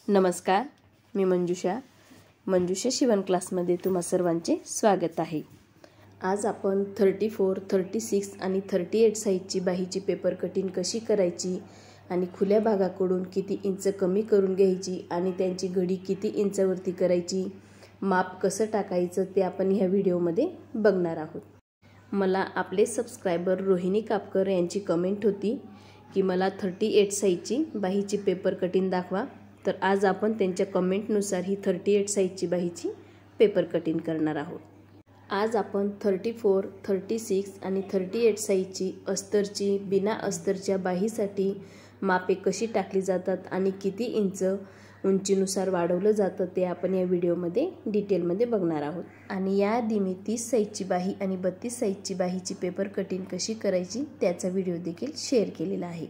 नमस्कार, मी मंजुषा शिवण क्लासमध्ये तुम्हा सर्वांचे स्वागत आहे। आज आपण 34, 36 आणि 38 साइजची बाहीची पेपर कटिंग कशी करायची आणि खुल्या भागाकडून किती इंच कमी करून घ्यायची आणि त्यांची घडी किती इंचावरती करायची, माप कसं टाकायचं ते आपण ह्या व्हिडिओमध्ये बघणार आहोत। मला आपले सबस्क्राइबर रोहिणी कापकर यांची कमेंट होती की मला 38 साइजची बाहीची पेपर कटिंग दाखवा। तर आज आपण त्यांच्या कमेंटनुसार ही 38 साइजची बाहीची पेपर कटिंग करणार आहोत। आज आपण 34, 36 आणि 38 साइजची अस्तरची बिना अस्तरच्या बाहीसाठी मापे कशी टाकली जातात आणि किती इंच उंचीनुसार वाढवलं जातं ते आपण या व्हिडिओमध्ये डिटेलमध्ये बघणार आहोत। आणि याआधी मी 30 साइजची बाही आणि 32 साइजची बाहीची पेपर कटिंग कशी करायची त्याचा व्हिडिओ देखील शेअर केलेला आहे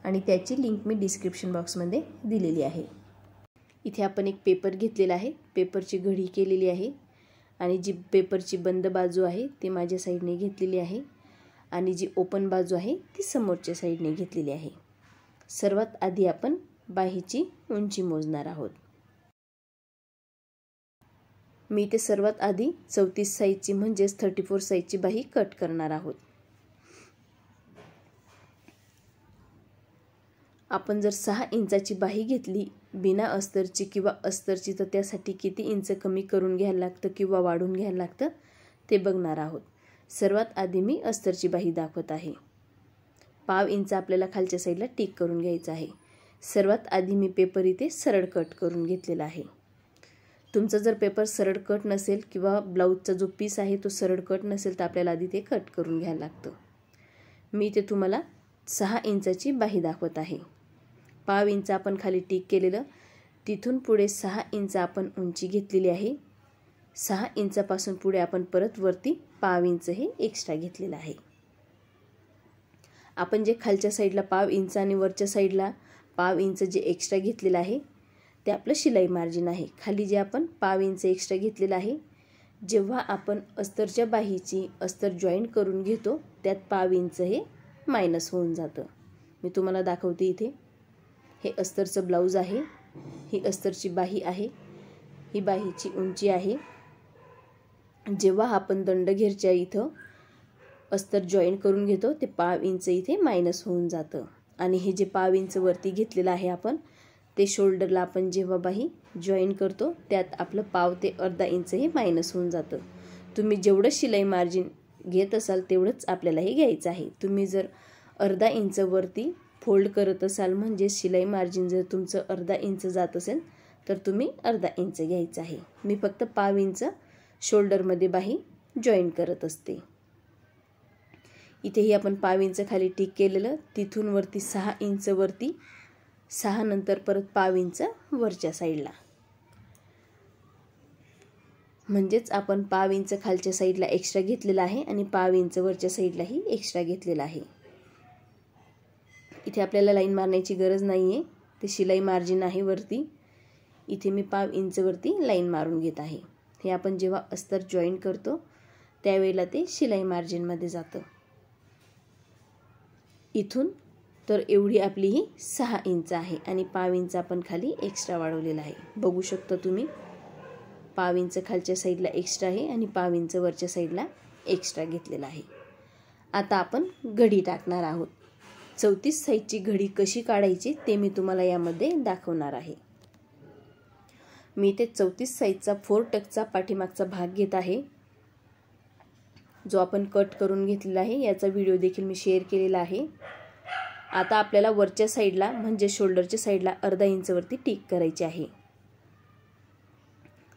आणि त्याची लिंक मी डिस्क्रिप्शन बॉक्समध्ये दिलेली आहे। इथे आपण एक पेपर घेतलेला आहे, पेपरची घडी केलेली आहे आणि जी पेपरची बंद बाजू आहे ती माझ्या साइडने घेतलेली आहे आणि जी ओपन बाजू आहे ती समोरच्या साइडने घेतलेली आहे। सर्वात आधी आपण बाहीची उंची मोजणार आहोत। मी ते सर्वात आधी 34 साइजची म्हणजेच 34 साइजची बाही कट करणार आहोत। आपण जर 6 इंचाची बाही घेतली बिना अस्तरची किंवा अस्तरची तर त्यासाठी किती इंच कमी करून घ्यायला लागतं किंवा वाढून घ्यायला लागतं ते बघणार आहोत। सर्वात आधी मी अस्तरची बाही दाखवत आहे। पाव इंच आपल्याला खालच्या साईडला टिक करून घ्यायचं आहे। सर्वात आधी मी पेपर इथे सरळ कट करून घेतलेला आहे। तुमचा जर पेपर सरळ कट नसेल किंवा ब्लाउजचा जो पीस आहे तो सरळ कट नसेल तर आपल्याला आधी ते कट करून घ्यायला लागतं। मी इथे तुम्हाला 6 इंचाची बाही दाखवत आहे। पाव इंच आपण खाली टिक केलेलं, तिथून पुढे 6 इंच आपण उंची घेतलेली आहे। 6 इंचापासून पुढे आपण परत वरती पाव इंच हे एक्स्ट्रा घेतलेलं आहे। आपण जे खालच्या साईडला पाव इंच आणि वरच्या साईडला पाव इंच जे एक्स्ट्रा घेतलेलं आहे ते आपलं शिलाई मार्जिन आहे। खाली जे आपण पाव इंच एक्स्ट्रा घेतलेलं आहे, जेव्हा आपण अस्तरच्या बाहीची अस्तर जॉईन करून घेतो त्यात पाव इंच हे मायनस होऊन जातं। मी तुम्हाला दाखवते इथे हे अस्तरचं ब्लाउज आहे, ही अस्तरची बाही आहे, ही बाहीची उंची आहे। जेव्हा आपण दंडघेरच्या इथं अस्तर जॉईन करून घेतो ते पाव इंच इथे मायनस होऊन जातं आणि हे जे पाव इंच वरती घेतलेलं आहे आपण ते शोल्डरला आपण जेव्हा बाही जॉईन करतो त्यात आपलं पाव ते अर्धा इंच हे मायनस होऊन जातं। तुम्ही जेवढं शिलाई मार्जिन घेत असाल तेवढंच आपल्याला हे घ्यायचं आहे। तुम्ही जर अर्धा इंच वरती फोल्ड करत असाल म्हणजे शिलाई मार्जिन जर तुमचं अर्धा इंच जात असेल तर तुम्ही अर्धा इंच घ्यायचं आहे। मी फक्त पाव इंच शोल्डरमध्ये बाही जॉईन करत असते। इथेही आपण पाव इंच खाली टिक केलेलं, तिथून वरती 6 इंच वरती, 6 नंतर परत पाव इंच वरच्या साईडला, म्हणजेच आपण पाव इंच खालच्या साईडला एक्स्ट्रा घेतलेला आहे आणि पाव इंच वरच्या साईडलाही एक्स्ट्रा घेतलेला आहे। इथे आपल्याला लाईन मारण्याची गरज नाही आहे, ते शिलाई मार्जिन आहे वरती। इथे मी पाव इंच वरती लाईन मारून घेत आहे। हे आपण जेव्हा अस्तर जॉईन करतो त्यावेळेला ते शिलाई मार्जिनमध्ये जातं। इथून तर एवढी आपली ही 6 इंच आहे आणि पाव इंच आपण खाली एक्स्ट्रा वाढवलेला आहे। बघू शकता तुम्ही पाव इंच खालच्या साईडला एक्स्ट्रा आहे आणि पाव इंच वरच्या साईडला एक्स्ट्रा घेतलेला आहे। आता आपण घडी टाकणार आहोत। 34 साइजची घडी कशी काढायची ते मी तुम्हाला यामध्ये दाखवणार आहे। मी ते 34 साइजचा 4 टक्सचा पाठीमागचा भाग घेत आहे जो आपण कट करून घेतलेला आहे। याचा व्हिडिओ देखील मी शेअर केलेला आहे। आता आपल्याला वरच्या साईडला म्हणजे शोल्डरच्या साईडला अर्धा इंच वरती टिक करायची आहे।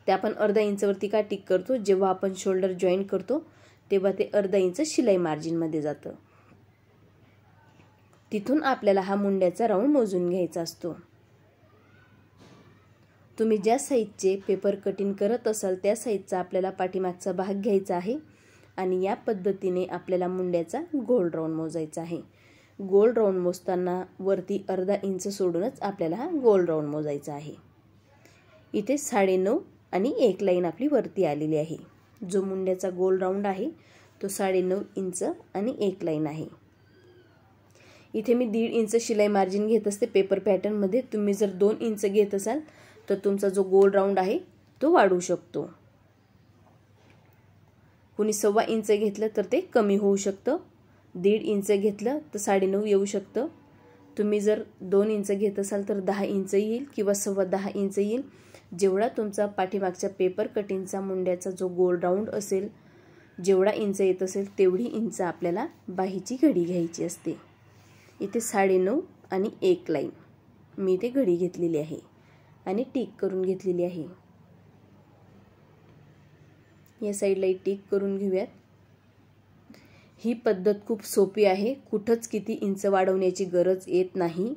ते आपण अर्धा इंच वरती का टिक करतो, जेव्हा आपण शोल्डर जॉईन करतो तेव्हा ते अर्धा इंच शिलाई मार्जिन मध्ये जातं। तिथून आपल्याला हा मुंड्याचा राऊंड मोजून घ्यायचा असतो। तुम्ही ज्या साइजचे पेपर कटिंग करत असाल त्या साइजचा आपल्याला पाठीमागचा भाग घ्यायचा आहे आणि या पद्धतीने आपल्याला मुंड्याचा गोल राऊंड मोजायचा आहे। गोल राऊंड मोजताना वरती अर्धा इंच सोडूनच आपल्याला हा गोल राऊंड मोजायचा आहे। इथे 9.5 आणि 1 लाईन आपली वरती आलेली आहे। जो मुंड्याचा गोल राऊंड आहे तो 9.5 इंच आणि 1 लाईन आहे। इथे मी 1.5 इंच शिलाई मार्जिन घेत असते पेपर पॅटर्नमध्ये. तुम्ही जर 2 इंच घेत असाल तर तुमचा जो गोल राऊंड आहे तो वाढू शकतो. कुणी 1.25 इंच घेतलं तर ते कमी होऊ शकतं. 1.5 इंच घेतलं तर 9.5 येऊ शकतं. तुम्ही जर 2 इंच घेत असाल तर 10 इंच येईल किंवा 10.25 इंच येईल. जेवढा तुमचा पाठीमागच्या पेपर कटिंगचा मुंड्याचा जो गोल राऊंड असेल, जेवढा इंच येत असेल तेवढी इंच आपल्याला बाहीची घडी घ्यायची असते. इथे 9.5 आणि 1 लाईन मी इथे घडी घेतलेली आहे आणि टिक करून घेतलेली आहे. या साईडला टिक करून घेऊयात. ही पद्धत खूप सोपी आहे. कुठंच किती इंच वाढवण्याची गरज येत नाही.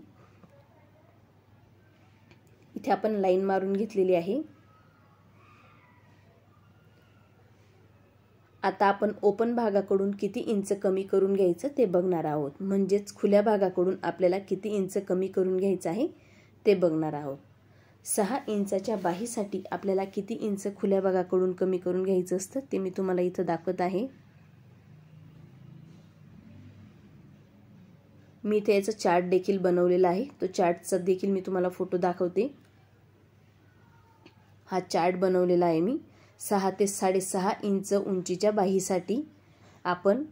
इथे आपण लाईन मारून घेतलेली आहे. आता आपण ओपन भागाकडून किती इंच कमी करून घ्यायचं ते बघणार आहोत. म्हणजेच खुल्या भागाकडून आपल्याला किती इंच कमी करून घ्यायचं आहे ते बघणार आहोत. 6 इंचाच्या बाहीसाठी आपल्याला किती इंच खुल्या भागाकडून कमी करून घ्यायचं असतं ते मी तुम्हाला इथं दाखवत आहे. मी इथे याचा चार्ट देखील बनवलेला आहे. तो चार्टचा देखील मी तुम्हाला फोटो दाखवते. हा चार्ट बनवलेला आहे मी. 6 ते 6.5 इंच उंचीच्या बाहीसाठी आपण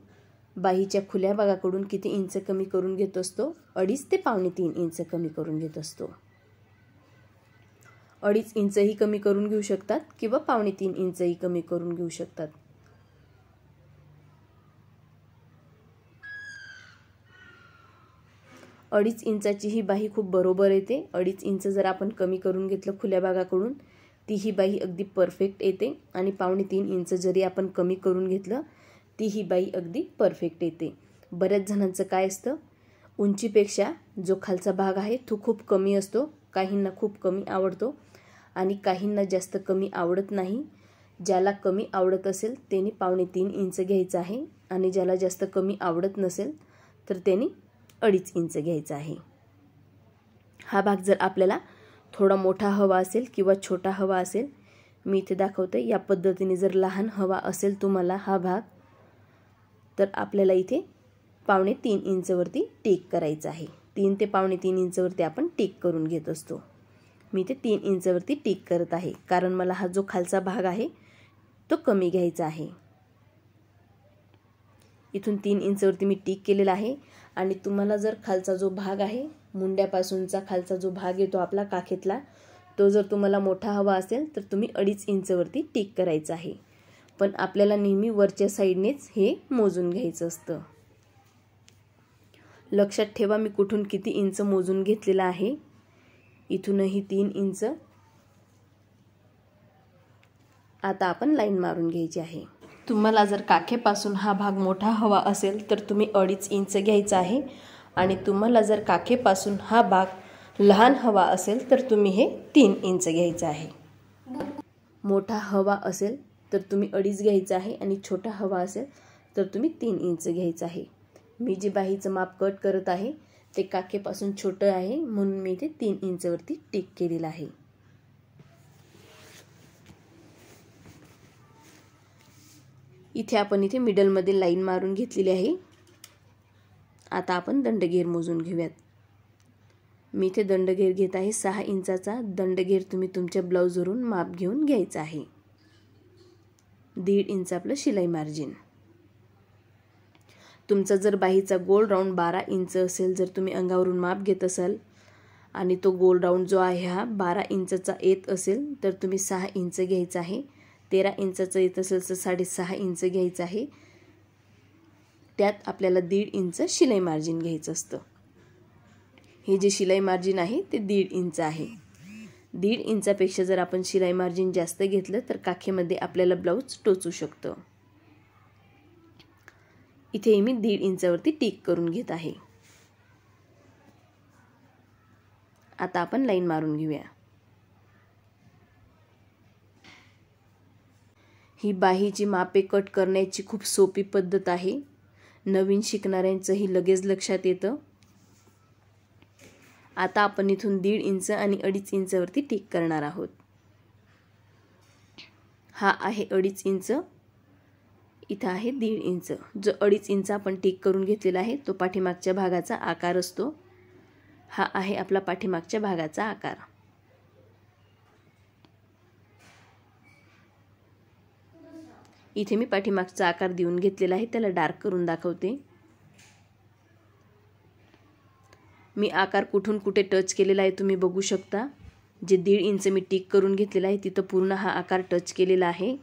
बाहीच्या खुल्या भागाकडून किती इंच कमी करून घेत असतो? 2.5 ते 2.25 इंच कमी करून घेत असतो. 2.5 इंचही कमी करून घेऊ शकतात किंवा 2.25 इंचही कमी करून घेऊ शकतात. अडीच इंचाची ही बाही खूप बरोबर येते. 2.5 इंच जर आपण कमी करून घेतलं खुल्या भागाकडून ती ही बाही अगदी परफेक्ट येते. आणि 2.25 इंच जरी आपण कमी करून घेतलं ती ही बाही अगदी परफेक्ट येते. बऱ्याच जणांचं काय असतं, उंचीपेक्षा जो खालचा भाग आहे तो खूप कमी असतो. काहींना खूप कमी आवडतो आणि काहींना जास्त कमी आवडत नाही. ज्याला कमी आवडत असेल त्याने 2.25 इंच घ्यायचं आहे आणि ज्याला जास्त कमी आवडत नसेल तर त्याने 2.5 इंच घ्यायचा आहे. हा भाग जर आपल्याला थोडा मोठा हवा असेल किंवा छोटा हवा असेल, मी इथे दाखवते या पद्धतीने जर लहान हवा असेल तुम्हाला हा भाग, तर आपल्याला इथे 2.25 इंचवरती टिक करायचं आहे. 3 ते 2.25 इंचवरती आपण टिक करून घेत असतो. मी इथे 3 इंचवरती टिक करत आहे कारण मला हा जो खालचा भाग आहे तो कमी घ्यायचा आहे. इथून 3 इंचवरती मी टिक केलेला आहे. आणि तुम्हाला जर खालचा जो भाग आहे, मुंड्यापासूनचा खालचा जो भाग येतो आपला काखेतला, तो जर तुम्हाला मोठा हवा असेल तर तुम्ही 2.5 इंचवरती टिक करायचं आहे. पण आपल्याला नेहमी वरच्या साईडनेच हे मोजून घ्यायचं असतं. लक्षात ठेवा मी कुठून किती इंच मोजून घेतलेला आहे. इथूनही 3 इंच. आता आपण लाईन मारून घ्यायची आहे. तुम्हाला जर काखेपासून हा भाग मोठा हवा असेल तर तुम्ही 2.5 इंच घ्यायचा आहे आणि तुम्हाला जर काखेपासून हा भाग लहान हवा असेल तर तुम्ही हे 3 इंच घ्यायचं आहे. मोठा हवा असेल तर तुम्ही 2.5 घ्यायचा आहे आणि छोटा हवा असेल तर तुम्ही 3 इंच घ्यायचं आहे. मी जे बाहीचं माप कट करत आहे ते काखेपासून छोटं आहे म्हणून मी इथे 3 इंचवरती टिक केलेलं आहे. इथे आपण इथे मिडलमध्ये लाईन मारून घेतलेली आहे. आता आपण दंडघेर मोजून घेऊयात. मी इथे दंडघेर घेत आहे 6 इंचाचा. दंडघेर तुम्ही तुमच्या ब्लाऊजवरून माप घेऊन घ्यायचा आहे. 1.5 इंच आपलं शिलाई मार्जिन. तुमचा जर बाहीचा गोल राऊंड 12 इंच असेल, जर तुम्ही अंगावरून माप घेत असाल आणि तो गोल राऊंड जो आहे हा 12 इंचचा येत असेल तर तुम्ही 6 इंच घ्यायचा आहे. 13 इंचाचं येत असेल तर 6.5 इंच घ्यायचं आहे. त्यात आपल्याला 1.5 इंच शिलाई मार्जिन घ्यायचं असतं. हे जे शिलाई मार्जिन आहे ते 1.5 इंच आहे. 1.5 इंचापेक्षा जर आपण शिलाई मार्जिन जास्त घेतलं तर काखेमध्ये आपल्याला ब्लाऊज टोचू शकतं. इथे मी 1.5 इंचावरती टिक करून घेत आहे. आता आपण लाईन मारून घेऊया. ही बाहीची मापे कट करण्याची खूप सोपी पद्धत आहे. नवीन शिकणाऱ्यांचंही लगेच लक्षात येतं. आता आपण इथून 1.5 इंच आणि 2.5 इंचवरती टिक करणार आहोत. हा आहे 2.5 इंच. इथं आहे 1.5 इंच. जो 2.5 इंच आपण टिक करून घेतलेला आहे तो पाठीमागच्या भागाचा आकार असतो. हा आहे आपला पाठीमागच्या भागाचा आकार. इथे मी पाठीमागचा आकार देऊन घेतलेला आहे, त्याला डार्क करून दाखवते. मी आकार कुठून कुठे टच केलेला आहे तुम्ही बघू शकता. जे 1.5 इंच मी टिक करून घेतलेला आहे तिथं पूर्ण हा आकार टच केलेला आहे.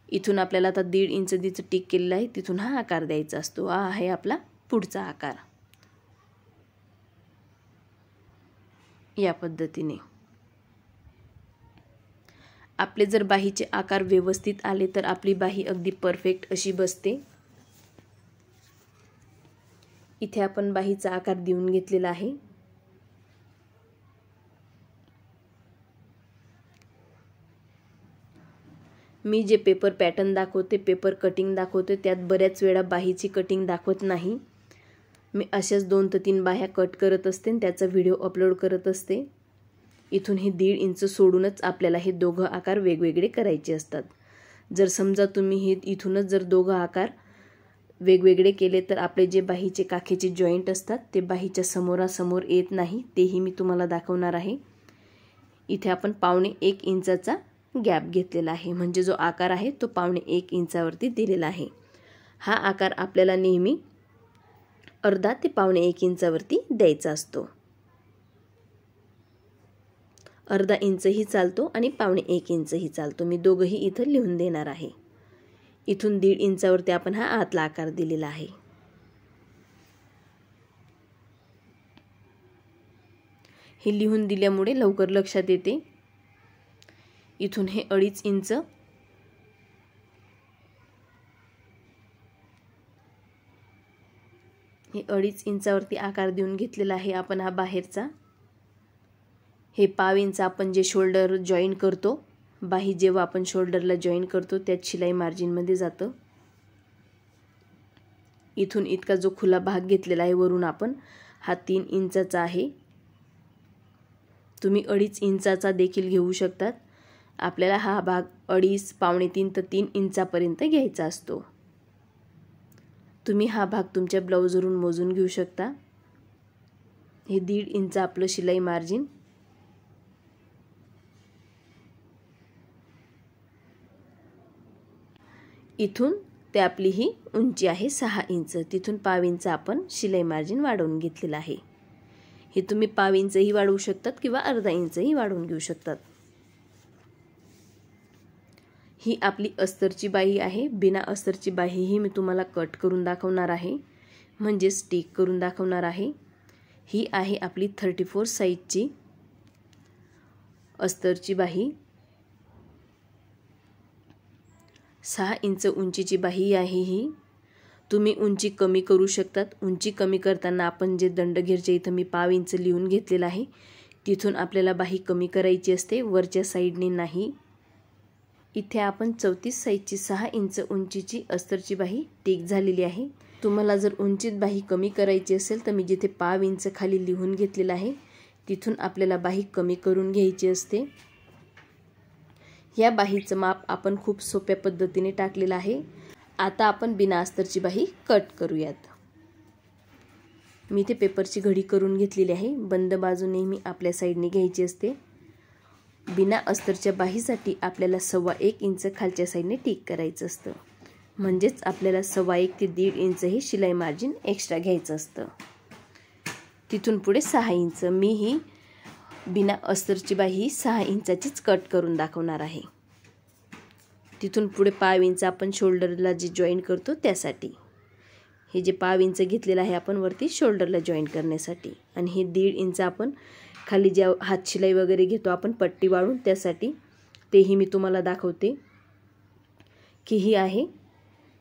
इथून आपल्याला आता 1.5 इंच जिथं टिक केलेला आहे तिथून हा आकार द्यायचा असतो. हा आहे आपला पुढचा आकार. या पद्धतीने आपले जर बाहीचे आकार व्यवस्थित आले तर आपली बाही अगदी परफेक्ट अशी बसते. इथे आपण बाहीचा आकार देऊन घेतलेला आहे. मी जे पेपर पॅटर्न दाखवते, पेपर कटिंग दाखवते, त्यात बऱ्याच वेळा बाहीची कटिंग दाखवत नाही. मी अशाच 2 ते 3 बाह्या कट करत असते आणि त्याचा व्हिडिओ अपलोड करत असते. इथून हे 1.5 इंच सोडूनच आपल्याला हे दोघं आकार वेगवेगळे करायचे असतात. जर समजा तुम्ही हे इथूनच जर दोघं आकार वेगवेगळे केले तर आपले जे बाहीचे काखेचे जॉईंट असतात ते बाहीच्या समोरासमोर येत नाही. तेही मी तुम्हाला दाखवणार आहे. इथे आपण 1.25 इंचाचा गॅप घेतलेला आहे, म्हणजे जो आकार आहे तो 1.25 इंचावरती दिलेला आहे. हा आकार आपल्याला नेहमी अर्धा ते 1.25 इंचावरती द्यायचा असतो. अर्धा इंचही चालतो आणि 1.25 इंचही चालतो. मी दोघंही इथं लिहून देणार आहे. इथून 1.5 इंचावरती आपण हा आतला आकार दिलेला आहे. हे लिहून दिल्यामुळे लवकर लक्षात येते. इथून हे 2.5 इंच, हे 2.5 इंचावरती आकार देऊन घेतलेला आहे आपण हा बाहेरचा. हे 1/2 इंच आपण जे शोल्डर जॉईन करतो, बाही जेव्हा आपण शोल्डरला जॉईन करतो त्यात शिलाई मार्जिनमध्ये जातं. इथून इतका जो खुला भाग घेतलेला आहे वरून आपण, हा 3 इंचाचा आहे. तुम्ही 2.5 इंचाचा देखील घेऊ शकतात. आपल्याला हा भाग 2.5, 2.25 तर 3 इंचापर्यंत घ्यायचा असतो. तुम्ही हा भाग तुमच्या ब्लाऊजवरून मोजून घेऊ शकता. हे 1.5 इंच आपलं शिलाई मार्जिन. इथून ते आपली ही उंची आहे 6 इंच. तिथून 1/2 इंच आपण शिलाई मार्जिन वाढवून घेतलेलं आहे. हे तुम्ही 1/2 इंचही वाढवू शकतात किंवा अर्धा इंचही वाढवून घेऊ शकतात. ही आपली अस्तरची बाही आहे. बिना अस्तरची बाहीही मी तुम्हाला कट करून दाखवणार आहे, म्हणजे स्टिक करून दाखवणार आहे. ही आहे आपली 34 साईजची अस्तरची बाही. 6 इंच उंचीची बाही आहे ही. तुम्ही उंची कमी करू शकतात. उंची कमी करताना आपण जे दंडघेरच्या इथं मी 1/2 इंच लिहून घेतलेला आहे तिथून आपल्याला बाही कमी करायची असते, वरच्या साईडने नाही. इथे आपण 34 साईजची 6 इंच उंचीची अस्तरची बाही टिक झालेली आहे. तुम्हाला जर उंचीत बाही कमी करायची असेल तर मी जिथे 1/2 इंच खाली लिहून घेतलेला आहे तिथून आपल्याला बाही कमी करून घ्यायची असते. या बाहीचं माप आपण खूप सोप्या पद्धतीने टाकलेलं आहे. आता आपण बिना अस्तरची बाही कट करूयात. मी इथे पेपरची घडी करून घेतलेली आहे. बंद बाजू नेहमी आपल्या साईडने घ्यायची असते. बिना अस्तरच्या बाहीसाठी आपल्याला 1.25 इंच खालच्या साईडने टिक करायचं असतं, म्हणजेच आपल्याला 1.25 ते 1.5 इंच हे शिलाई मार्जिन एक्स्ट्रा घ्यायचं असतं. तिथून पुढे 6 इंच. मी ही बिना अस्तरची बाही 6 इंचाचीच कट करून दाखवणार आहे. तिथून पुढे 1/2 इंच आपण शोल्डरला जे जॉईन करतो त्यासाठी. हे जे 1/2 इंच घेतलेलं आहे आपण वरती शोल्डरला जॉईन करण्यासाठी, आणि हे 1.5 इंच आपण खाली ज्या हात शिलाई वगैरे घेतो आपण पट्टी वाळून त्यासाठी. तेही मी तुम्हाला दाखवते की ही आहे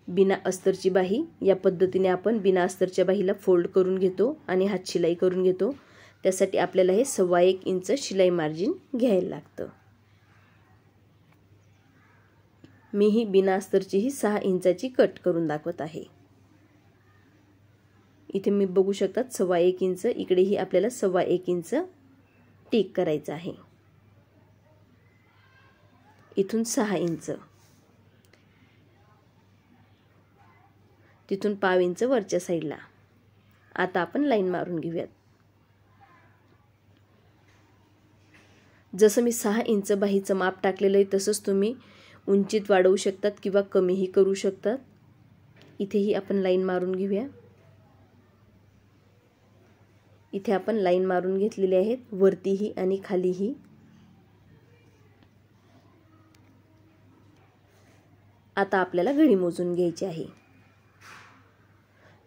बिना अस्तरची बाही. या पद्धतीने आपण बिना अस्तरच्या बाहीला फोल्ड करून घेतो आणि हात शिलाई करून घेतो. त्यासाठी आपल्याला हे 1.25 इंच शिलाई मार्जिन घ्यायला लागतं. मी ही बिना अस्तरची ही 6 इंचाची कट करून दाखवत आहे. इथे मी बघू शकतात 1.25 इंच. इकडेही आपल्याला 1.25 इंच टिक करायचं आहे. इथून 6 इंच. तिथून पाव इंच वरच्या साईडला. आता आपण लाईन मारून घेऊयात. जसं मी 6 इंच बाहीचं माप टाकलेलं आहे तसंच तुम्ही उंचीत वाढवू शकतात किंवा कमीही करू शकतात. इथेही आपण लाईन मारून घेऊया. इथे आपण लाईन मारून घेतलेली आहेत, वरतीही आणि खालीही. आता आपल्याला घडी मोजून घ्यायची आहे.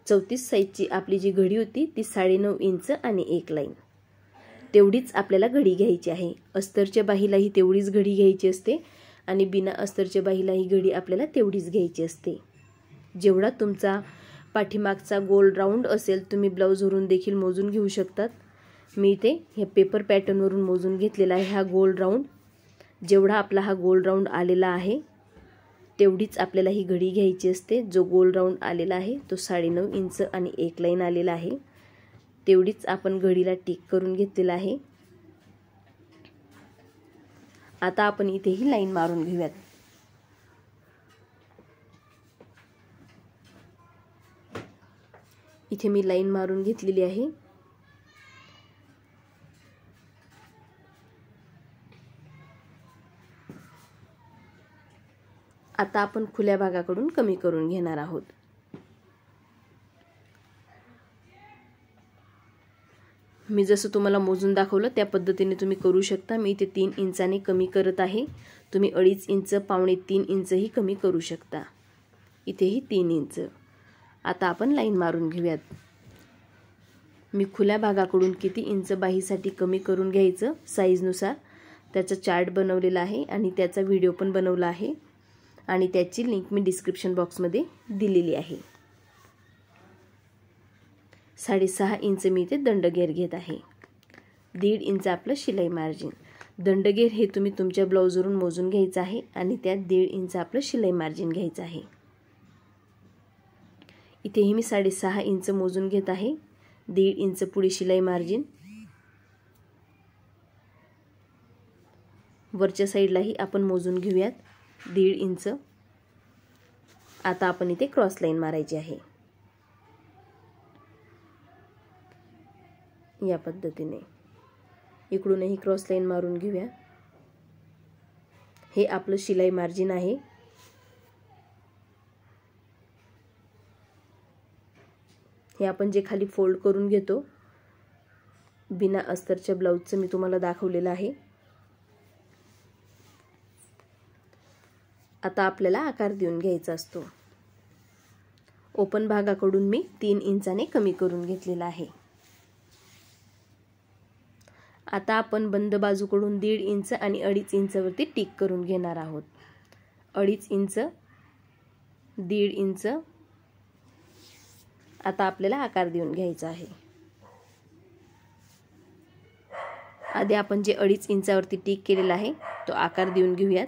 34 साईजची आपली जी घडी होती ती 9.5 इंच आणि 1 लाईन, तेवढीच आपल्याला घडी घ्यायची आहे. अस्तरच्या बाहीलाही तेवढीच घडी घ्यायची असते आणि बिना अस्तरच्या बाहीलाही घडी आपल्याला तेवढीच घ्यायची असते. जेवढा तुमचा पाठीमागचा गोल राऊंड असेल तुम्ही ब्लाऊजवरून देखील मोजून घेऊ शकतात. मी इथे हे पेपर पॅटर्नवरून मोजून घेतलेला आहे हा गोल राऊंड. जेवढा आपला हा गोल राऊंड आलेला आहे तेवढीच आपल्याला ही घडी घ्यायची असते. जो गोल राऊंड आलेला आहे तो 9.5 इंच आणि 1 लाईन आलेला आहे, तेवढीच आपण घडीला टिक करून घेतलेला आहे. आता आपण इथेही लाईन मारून घेऊयात. इथे मी लाईन मारून घेतलेली आहे. आता आपण खुल्या भागाकडून कमी करून घेणार आहोत. मी जसं तुम्हाला मोजून दाखवलं त्या पद्धतीने तुम्ही करू शकता. मी इथे 3 इंचाने कमी करत आहे. तुम्ही 2.5 इंच, 2.25-3 इंचही कमी करू शकता. इथेही 3 इंच. आता आपण लाईन मारून घेऊयात. मी खुल्या भागाकडून किती इंच बाहीसाठी कमी करून घ्यायचं साईजनुसार त्याचा चार्ट बनवलेला आहे आणि त्याचा व्हिडिओ पण बनवला आहे आणि त्याची लिंक मी डिस्क्रिप्शन बॉक्समध्ये दिलेली आहे. 6.5 इंच मी इथे दंडगेर घेत आहे. 1.5 इंच आपलं शिलाई मार्जिन. दंडगेर हे तुम्ही तुमच्या ब्लाऊजवरून मोजून घ्यायचं आहे आणि त्यात 1.5 इंच आपलं शिलाई मार्जिन घ्यायचं आहे. इथेही मी 6.5 इंच मोजून घेत आहे. 1.5 इंच पुढे शिलाई मार्जिन. वरच्या साईडलाही आपण मोजून घेऊयात 1.5 इंच. आता आपण इथे क्रॉस लाईन मारायची आहे. या पद्धतीने इकडूनही क्रॉस लाईन मारून घेऊया. हे आपलं शिलाई मार्जिन आहे. हे आपण जे खाली फोल्ड करून घेतो बिना अस्तरच्या ब्लाऊजचं मी तुम्हाला दाखवलेलं आहे. आता आपल्याला आकार देऊन घ्यायचा असतो. ओपन भागाकडून मी 3 इंचाने कमी करून घेतलेला आहे. आता आपण बंद बाजूकडून 1.5 इंच आणि 2.5 इंचावरती टिक करून घेणार आहोत. 2.5 इंच, 1.5 इंच. आता आपल्याला आकार देऊन घ्यायचा आहे. आधी आपण जे 2.5 इंचावरती टिक केलेला आहे तो आकार देऊन घेऊयात.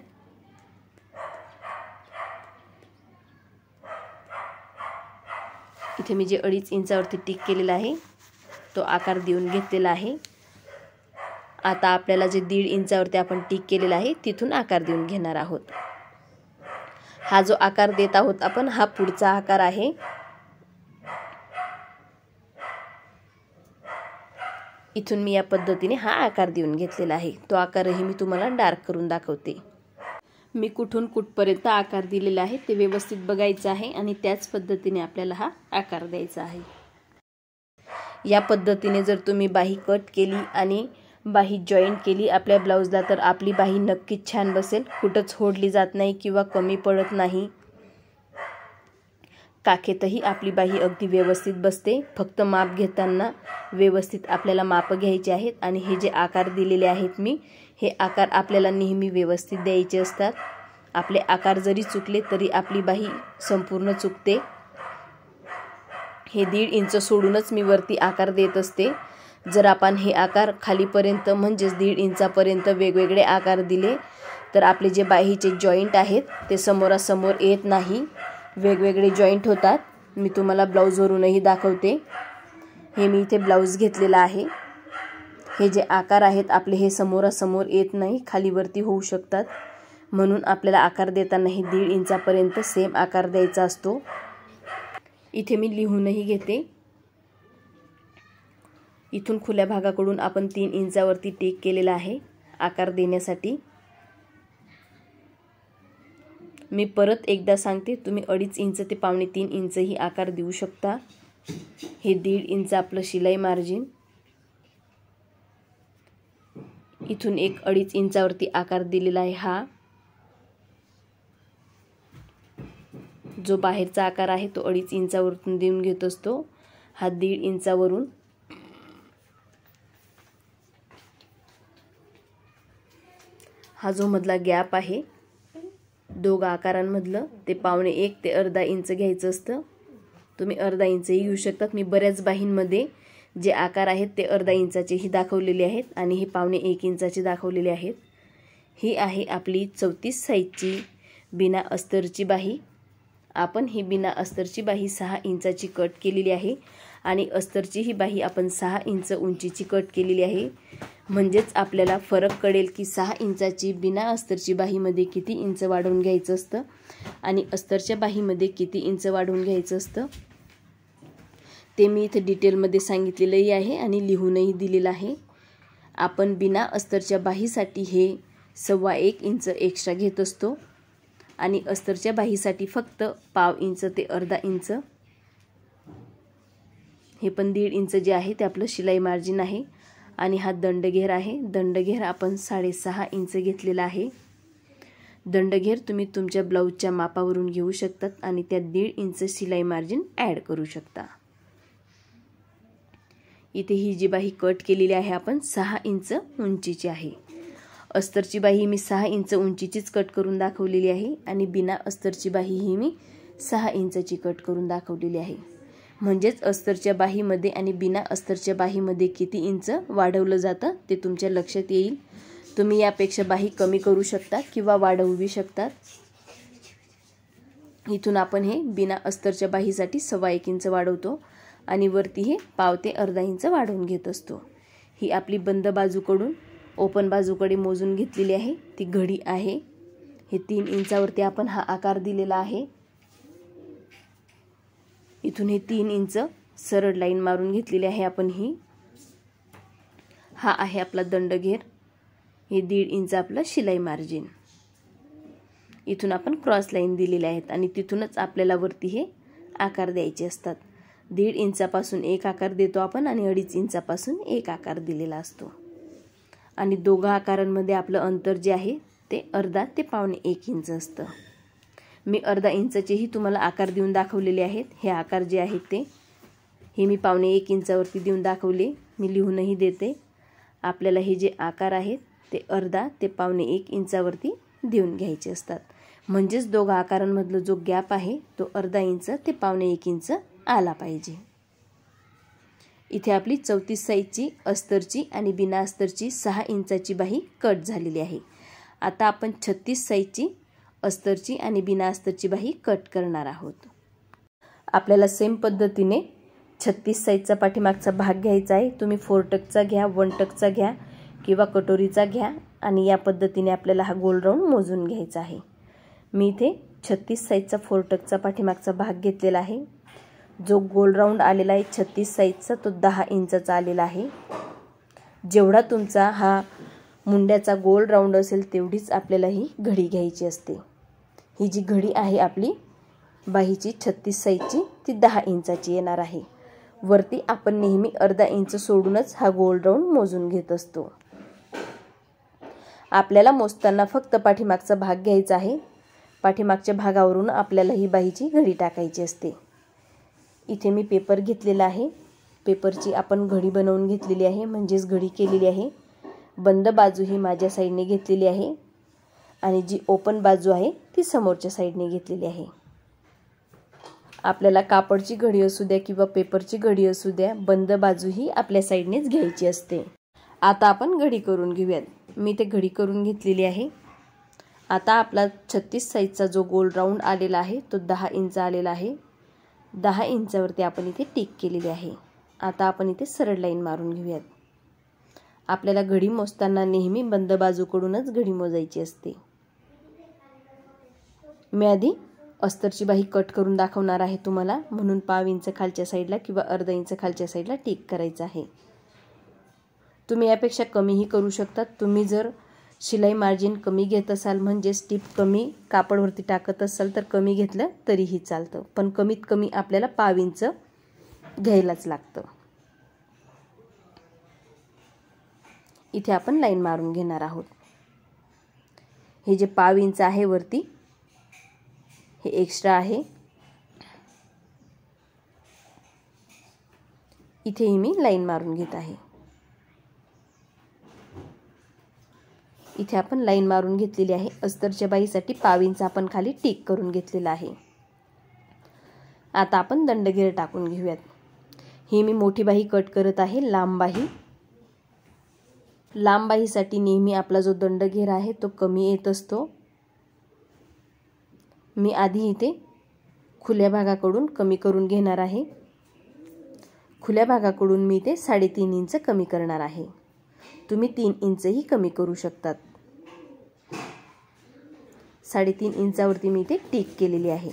इथे मी जे 2.5 इंचावरती टिक केलेला आहे तो आकार देऊन घेतलेला आहे. आता आपल्याला जे 1.5 इंचावरती आपण टिक केलेला आहे तिथून आकार देऊन घेणार आहोत. हा जो आकार देत आहोत आपण हा पुढचा आकार आहे. इथून मी या पद्धतीने हा आकार देऊन घेतलेला आहे. तो आकारही मी तुम्हाला डार्क करून दाखवते. मी कुठून कुठपर्यंत आकार दिलेला आहे ते व्यवस्थित बघायचं आहे आणि त्याच पद्धतीने आपल्याला हा आकार द्यायचा आहे. या पद्धतीने जर तुम्ही बाही कट केली आणि बाही जॉईंट केली आपल्या ब्लाऊजला तर आपली बाही नक्कीच छान बसेल. कुठंच होडली जात नाही किंवा कमी पडत नाही. काखेतही आपली बाही अगदी व्यवस्थित बसते. फक्त माप घेताना व्यवस्थित आपल्याला माप घ्यायचे आहेत आणि हे जे आकार दिलेले आहेत मी हे आकार आपल्याला नेहमी व्यवस्थित द्यायचे असतात. आपले आकार जरी चुकले तरी आपली बाही संपूर्ण चुकते. हे 1.5 इंच सोडूनच मी वरती आकार देत असते. जर आपण हे आकार खालीपर्यंत म्हणजेच 1.5 इंचापर्यंत वेगवेगळे आकार दिले तर आपले जे बाहीचे जॉईंट आहेत ते समोरासमोर येत नाही, वेगवेगळे जॉईंट होतात. मी तुम्हाला ब्लाऊजवरूनही दाखवते. हे मी इथे ब्लाऊज घेतलेला आहे. हे जे आकार आहेत आपले हे समोरासमोर येत नाही, खालीवरती होऊ शकतात. म्हणून आपल्याला आकार देताना हे 1.5 इंचापर्यंत सेम आकार द्यायचा असतो. इथे मी लिहूनही घेते। इथून खुल्या भागाकडून आपण 3 इंचावरती टेक केलेला आहे आकार देण्यासाठी। मी परत एकदा सांगते, तुम्ही 2.5 इंच ते 2.25 इंच ही आकार देऊ शकता। हे 1.5 इंच आपलं शिलाई मार्जिन। इथून एक 2.5 इंचावरती आकार दिलेला आहे। हा जो बाहेरचा आकार आहे तो 2.5 इंचावरून देऊन घेत असतो। हा 1.5 इंचावरून हा जो मधला गॅप आहे दोघा आकारांमधलं ते 1.25 ते अर्धा इंच घ्यायचं असतं। तुम्ही अर्धा इंचही घेऊ शकतात। मी बऱ्याच बाहींमध्ये जे आकार आहेत ते अर्धा इंचाचेही दाखवलेले आहेत आणि हे 1.25 इंचाचे दाखवलेले आहेत। ही आहे आपली 34 साईजची बिना अस्तरची बाही। आपण ही बिना अस्तरची बाही 6 इंचाची कट केलेली आहे आणि अस्तरची ही बाही आपण 6 इंच उंचीची कट केलेली आहे। म्हणजेच आपल्याला फरक कळेल की 6 इंचाची बिना अस्तरची बाहीमध्ये किती इंच वाढवून घ्यायचं असतं आणि अस्तरच्या बाहीमध्ये किती इंच वाढवून घ्यायचं असतं ते मी इथे डिटेलमध्ये सांगितलेलंही आहे आणि लिहूनही दिलेलं आहे। आपण बिना अस्तरच्या बाहीसाठी हे 1.25 इंच एक्स्ट्रा घेत असतो आणि अस्तरच्या बाहीसाठी फक्त 1/2 इंच ते अर्धा इंच। हे पण 1.5 इंच जे आहे ते आपलं शिलाई मार्जिन आहे आणि हा दंडघेर आहे। दंडघेर आपण 6.5 इंच घेतलेला आहे। दंडघेर तुम्ही तुमच्या ब्लाऊजच्या मापावरून घेऊ शकतात आणि त्यात 1.5 इंच शिलाई मार्जिन ॲड करू शकता। इथे ही जी बाही कट केलेली आहे आपण 6 इंच उंचीची आहे। अस्तरची बाही मी 6 इंच उंचीचीच कट करून दाखवलेली आहे आणि बिना अस्तरची बाही ही मी 6 इंचची कट करून दाखवलेली आहे। म्हणजेच अस्तरच्या बाहीमध्ये आणि बिना अस्तरच्या बाहीमध्ये किती इंच वाढवलं जातं ते तुमच्या लक्षात येईल। तुम्ही यापेक्षा बाही कमी करू शकता किंवा वाढवू शकतात। इथून आपण हे बिना अस्तरच्या बाहीसाठी 1.25 इंच वाढवतो आणि वरती हे 1/2 ते अर्धा इंच वाढवून घेत असतो। ही आपली बंद बाजूकडून ओपन बाजूकडे मोजून घेतलेली आहे ती घडी आहे। हे 3 इंचावरती आपण हा आकार दिलेला आहे। इथून हे 3 इंच सरळ लाईन मारून घेतलेली आहे आपण ही। हा आहे आपला दंडघेर। हे 1.5 इंच आपलं शिलाई मार्जिन। इथून आपण क्रॉस लाईन दिलेले आहेत आणि तिथूनच आपल्याला वरती हे आकार द्यायचे असतात। 1.5 इंचापासून एक आकार देतो आपण आणि 2.5 इंचापासून एक आकार दिलेला असतो आणि दोघा आकारांमध्ये आपलं अंतर जे आहे ते अर्धा ते 1.25 इंच असतं। मी अर्धा इंचाचेही तुम्हाला आकार देऊन दाखवलेले आहेत। हे आकार जे आहेत ते हे मी 1.25 इंचावरती देऊन दाखवले। मी लिहूनही देते। आपल्याला हे जे आकार आहेत ते अर्धा ते 1.25 इंचावरती देऊन घ्यायचे असतात। म्हणजेच दोघा आकारांमधला जो गॅप आहे तो अर्धा इंच ते 1.25 इंच आला पाहिजे। इथे आपली 34 साईजची अस्तरची आणि बिना अस्तरची 6 इंचाची बाही कट झालेली आहे। आता आपण 36 साईजची अस्तरची आणि बिना अस्तरची बाही कट करणार आहोत। आपल्याला सेम पद्धतीने 36 साईजचा पाठीमागचा भाग घ्यायचा आहे। तुम्ही 4 टक्सचा घ्या, 1 टक्सचा घ्या किंवा कटोरीचा घ्या आणि या पद्धतीने आपल्याला हा गोल राऊंड मोजून घ्यायचा आहे। मी इथे 36 साईजचा 4 टक्सचा पाठीमागचा भाग घेतलेला आहे। जो गोल राऊंड आलेला आहे 36 साईजचा तो 10 इंचाचा आलेला आहे। जेवढा तुमचा हा मुंड्याचा गोल राऊंड असेल तेवढीच आपल्याला ही घडी घ्यायची असते। ही जी घडी आहे आपली बाहीची 36 साईजची ती 10 इंचाची येणार आहे। वरती आपण नेहमी अर्धा इंच सोडूनच हा गोल राऊंड मोजून घेत असतो। आपल्याला मोजताना फक्त पाठीमागचा भाग घ्यायचा आहे। पाठीमागच्या भागावरून आपल्याला ही बाहीची घडी टाकायची असते। इथे मी पेपर घेतलेला आहे। पेपरची आपण घडी बनवून घेतलेली आहे म्हणजेच घडी केलेली आहे। बंद बाजू ही माझ्या साईडने घेतलेली आहे आणि जी ओपन बाजू आहे ती समोरच्या साईडने घेतलेली आहे। आपल्याला कापडची घडी असू द्या किंवा पेपरची घडी असू द्या बंद बाजू ही आपल्या साईडनेच घ्यायची असते। आता आपण घडी करून घेऊयात। मी ते घडी करून घेतलेली आहे। आता आपला 36 साईजचा जो गोल राऊंड आलेला आहे तो 10 इंच आलेला आहे। 10 इंचावरती आपण इथे टिक केलेली आहे। आता आपण इथे सरळ लाईन मारून घेऊयात। आपल्याला घडी मोजताना नेहमी बंद बाजूकडूनच घडी मोजायची असते। मी आधी अस्तरची बाही कट करून दाखवणार आहे तुम्हाला, म्हणून पाव इंच खालच्या साईडला किंवा अर्धा इंच खालच्या साईडला टिक करायचं आहे। तुम्ही यापेक्षा कमीही करू शकता। तुम्ही जर शिलाई मार्जिन कमी घेत असाल, म्हणजे टिप कमी कापडवरती टाकत असाल तर कमी घेतलं तरीही चालतं, पण कमीत कमी आपल्याला पाव इंच घ्यायलाच लागतं। इथे आपण लाईन मारून घेणार आहोत। हे जे पाव इंच आहे वरती, हे एक्स्ट्रा आहे। इथेही मी लाईन मारून घेत आहे। इथे आपण लाईन मारून घेतलेली आहे। अस्तरच्या बाहीसाठी पाव इंच आपण खाली टिक करून घेतलेला आहे। आता आपण दंडगेर टाकून घेऊयात। ही मी मोठी बाही कट करत आहे, लांब बाही। लांब बाहीसाठी नेहमी आपला जो दंडगेर आहे तो कमी येत असतो। मी आधी इथे खुल्या भागाकडून कमी करून घेणार आहे। खुल्या भागाकडून मी इथे 3.5 इंच कमी करणार आहे। तुम्ही 3 इंचही कमी करू शकतात। 3.5 इंचावरती मी इथे टिक केलेली आहे।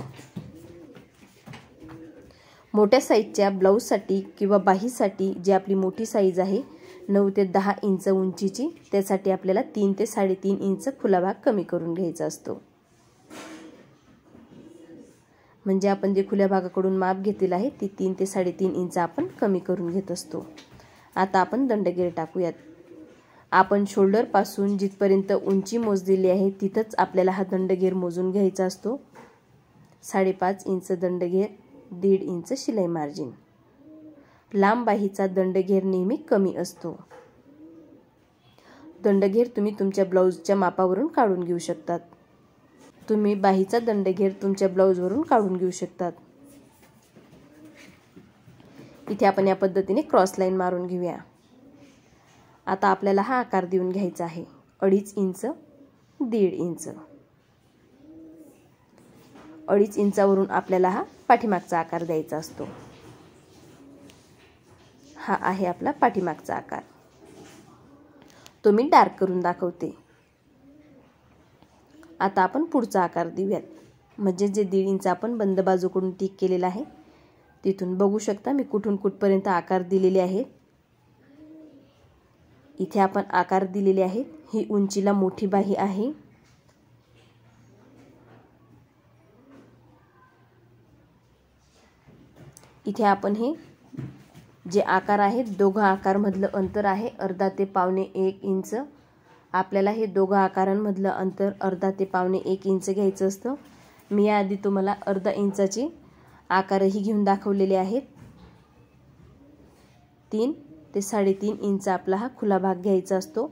मोठ्या साईजच्या ब्लाऊजसाठी किंवा बाहीसाठी जी आपली मोठी साईज आहे 9 ते 10 इंच उंचीची, त्यासाठी आपल्याला 3 ते 3.5 इंच खुला भाग कमी करून घ्यायचा असतो। म्हणजे आपण जे खुल्या भागाकडून माप घेतलेलं आहे ती 3 ते 3.5 इंच आपण कमी करून घेत असतो। आता आपण दंडगेर टाकूयात। आपण शोल्डर पासून जिथपर्यंत उंची मोजलेली आहे तिथंच आपल्याला हा दंडगेर मोजून घ्यायचा असतो। 5.5 इंच दंडगेर, 1.5 इंच शिलाई मार्जिन। लांब बाहीचा दंडगेर नेहमी कमी असतो। दंडगेर तुम्ही तुमच्या ब्लाऊजच्या मापावरून काढून घेऊ शकतात। तुम्ही बाहीचा दंडगेर तुमच्या ब्लाऊजवरून काढून घेऊ शकतात। इथे आपण या पद्धतीने क्रॉस लाईन मारून घेऊया। आता आपल्याला हा आकार देऊन घ्यायचा आहे। 2.5 इंच, 1.5 इंच। 2.5 इंचावरून आपल्याला हा पाठीमागचा आकार द्यायचा असतो। हा आहे आपला पाठीमागचा आकार। तो मी डार्क करून दाखवते। आता आपण पुढचा आकार देऊयात। म्हणजे जे 1.5 इंच आपण बंद बाजूकडून टिक केलेला आहे तिथून बघू शकता मी कुठून कुठपर्यंत आकार दिलेले आहेत। इथे आपण आकार दिलेले आहेत। ही उंचीला मोठी बाही आहे। इथे आपण हे जे आकार आहेत दोघा आकारमधलं अंतर आहे अर्धा ते पावणे 1 इंच। आपल्याला हे दोघा आकारांमधलं अंतर अर्धा ते पावणे 1 इंच घ्यायचं असतं। मी याआधी तुम्हाला अर्धा इंचाचे आकारही घेऊन दाखवलेले आहेत। 3 ते 3.5 इंच आपला हा खुला भाग घ्यायचा असतो।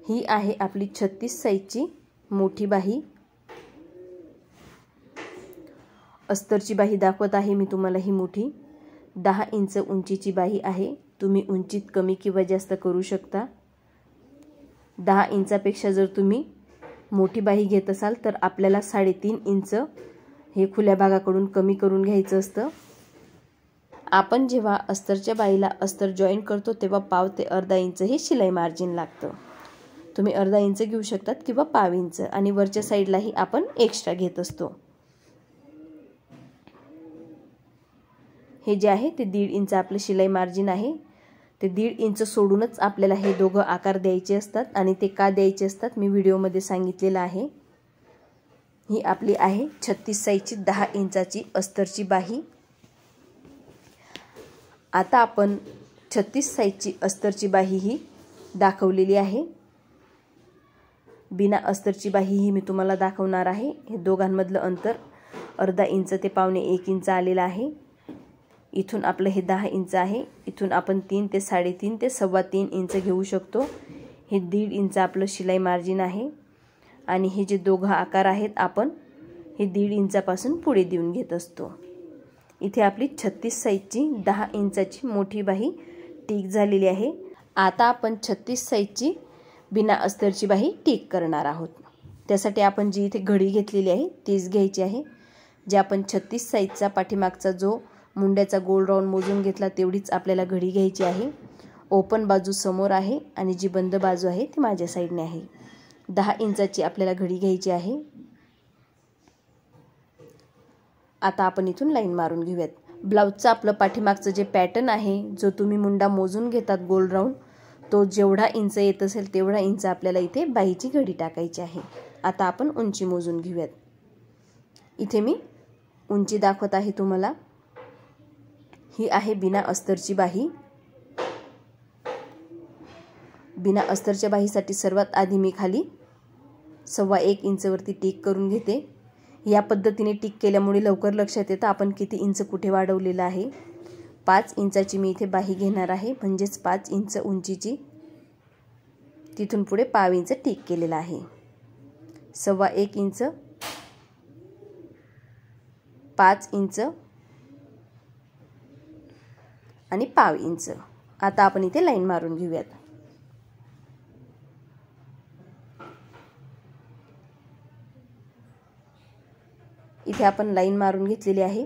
ही आहे आपली 36 साईजची मोठी बाही। अस्तरची बाही दाखवत आहे मी तुम्हाला। ही मोठी 10 इंच उंचीची बाही आहे। तुम्ही उंचीत कमी किंवा जास्त करू शकता। 10 इंचापेक्षा जर तुम्ही मोठी बाही घेत असाल तर आपल्याला 3.5 इंच हे खुल्या भागाकडून कमी करून घ्यायचं असतं। आपण जेव्हा अस्तरच्या बाहीला अस्तर जॉईन करतो तेव्हा पाव ते अर्धा इंच हे शिलाई मार्जिन लागतं। तुम्ही अर्धा इंच घेऊ शकतात किंवा पाव इंच, आणि वरच्या साईडलाही आपण एक्स्ट्रा घेत असतो। हे जे आहे ते 1.5 इंच आपलं शिलाई मार्जिन आहे। ते 1.5 इंच सोडूनच आपल्याला हे दोघं आकार द्यायचे असतात, आणि ते का द्यायचे असतात मी व्हिडिओमध्ये सांगितलेलं आहे। ही आपली आहे 36 साईजची 10 इंचाची अस्तरची बाही। आता आपण 36 साईजची अस्तरची बाही ही दाखवलेली आहे। बिना अस्तरची बाही ही मी तुम्हाला दाखवणार आहे। हे दोघांमधलं अंतर अर्धा इंच ते पावणे 1 इंच आलेलं आहे। इथून आपलं हे 10 इंच आहे। इथून आपण 3 ते 3.5 ते 3.25 इंच घेऊ शकतो। हे 1.5 इंच आपलं शिलाई मार्जिन आहे, आणि हे जे दोघं आकार आहेत आपण हे 1.5 इंचापासून पुढे देऊन घेत असतो। इथे आपली 36 साईजची 10 इंचाची मोठी बाही टिक झालेली आहे। आता आपण 36 साईजची बिना अस्तरची बाही टिक करणार आहोत। त्यासाठी आपण जी इथे घडी घेतलेली आहे तीच घ्यायची आहे। जे आपण 36 साईजचा पाठीमागचा जो मुंड्याचा गोल राऊंड मोजून घेतला तेवढीच आपल्याला घडी घ्यायची आहे। ओपन बाजू समोर आहे आणि जी बंद बाजू आहे ती माझ्या साईडने आहे. 10 इंचाची आपल्याला घडी घ्यायची आहे. आता आपण इथून लाईन मारून घेऊयात. ब्लाउजचं आपलं पाठीमागचं जे पॅटर्न आहे, जो तुम्ही मुंडा मोजून घेतात गोल राऊंड, तो जेवढा इंच येत असेल तेवढा इंच आपल्याला इथे बाहीची घडी टाकायची आहे. आता आपण उंची मोजून घेऊयात. इथे मी उंची दाखवत आहे तुम्हाला. ही आहे बिना अस्तरची बाही. बिना अस्तरच्या बाहीसाठी सर्वात आधी मी खाली 1.25 इंचवरती टिक करून घेते. या पद्धतीने टिक केल्यामुळे लवकर लक्षात येतं आपण किती इंच कुठे वाढवलेलं आहे. 5 इंचाची मी इथे बाही घेणार आहे, म्हणजेच 5 इंच उंचीची. तिथून पुढे पाव इंच टिक केलेला आहे. 1.25 इंच, 5 इंच आणि पाव इंच. आता आपण इथे लाईन मारून घेऊयात. इथे आपण लाईन मारून घेतलेली आहे.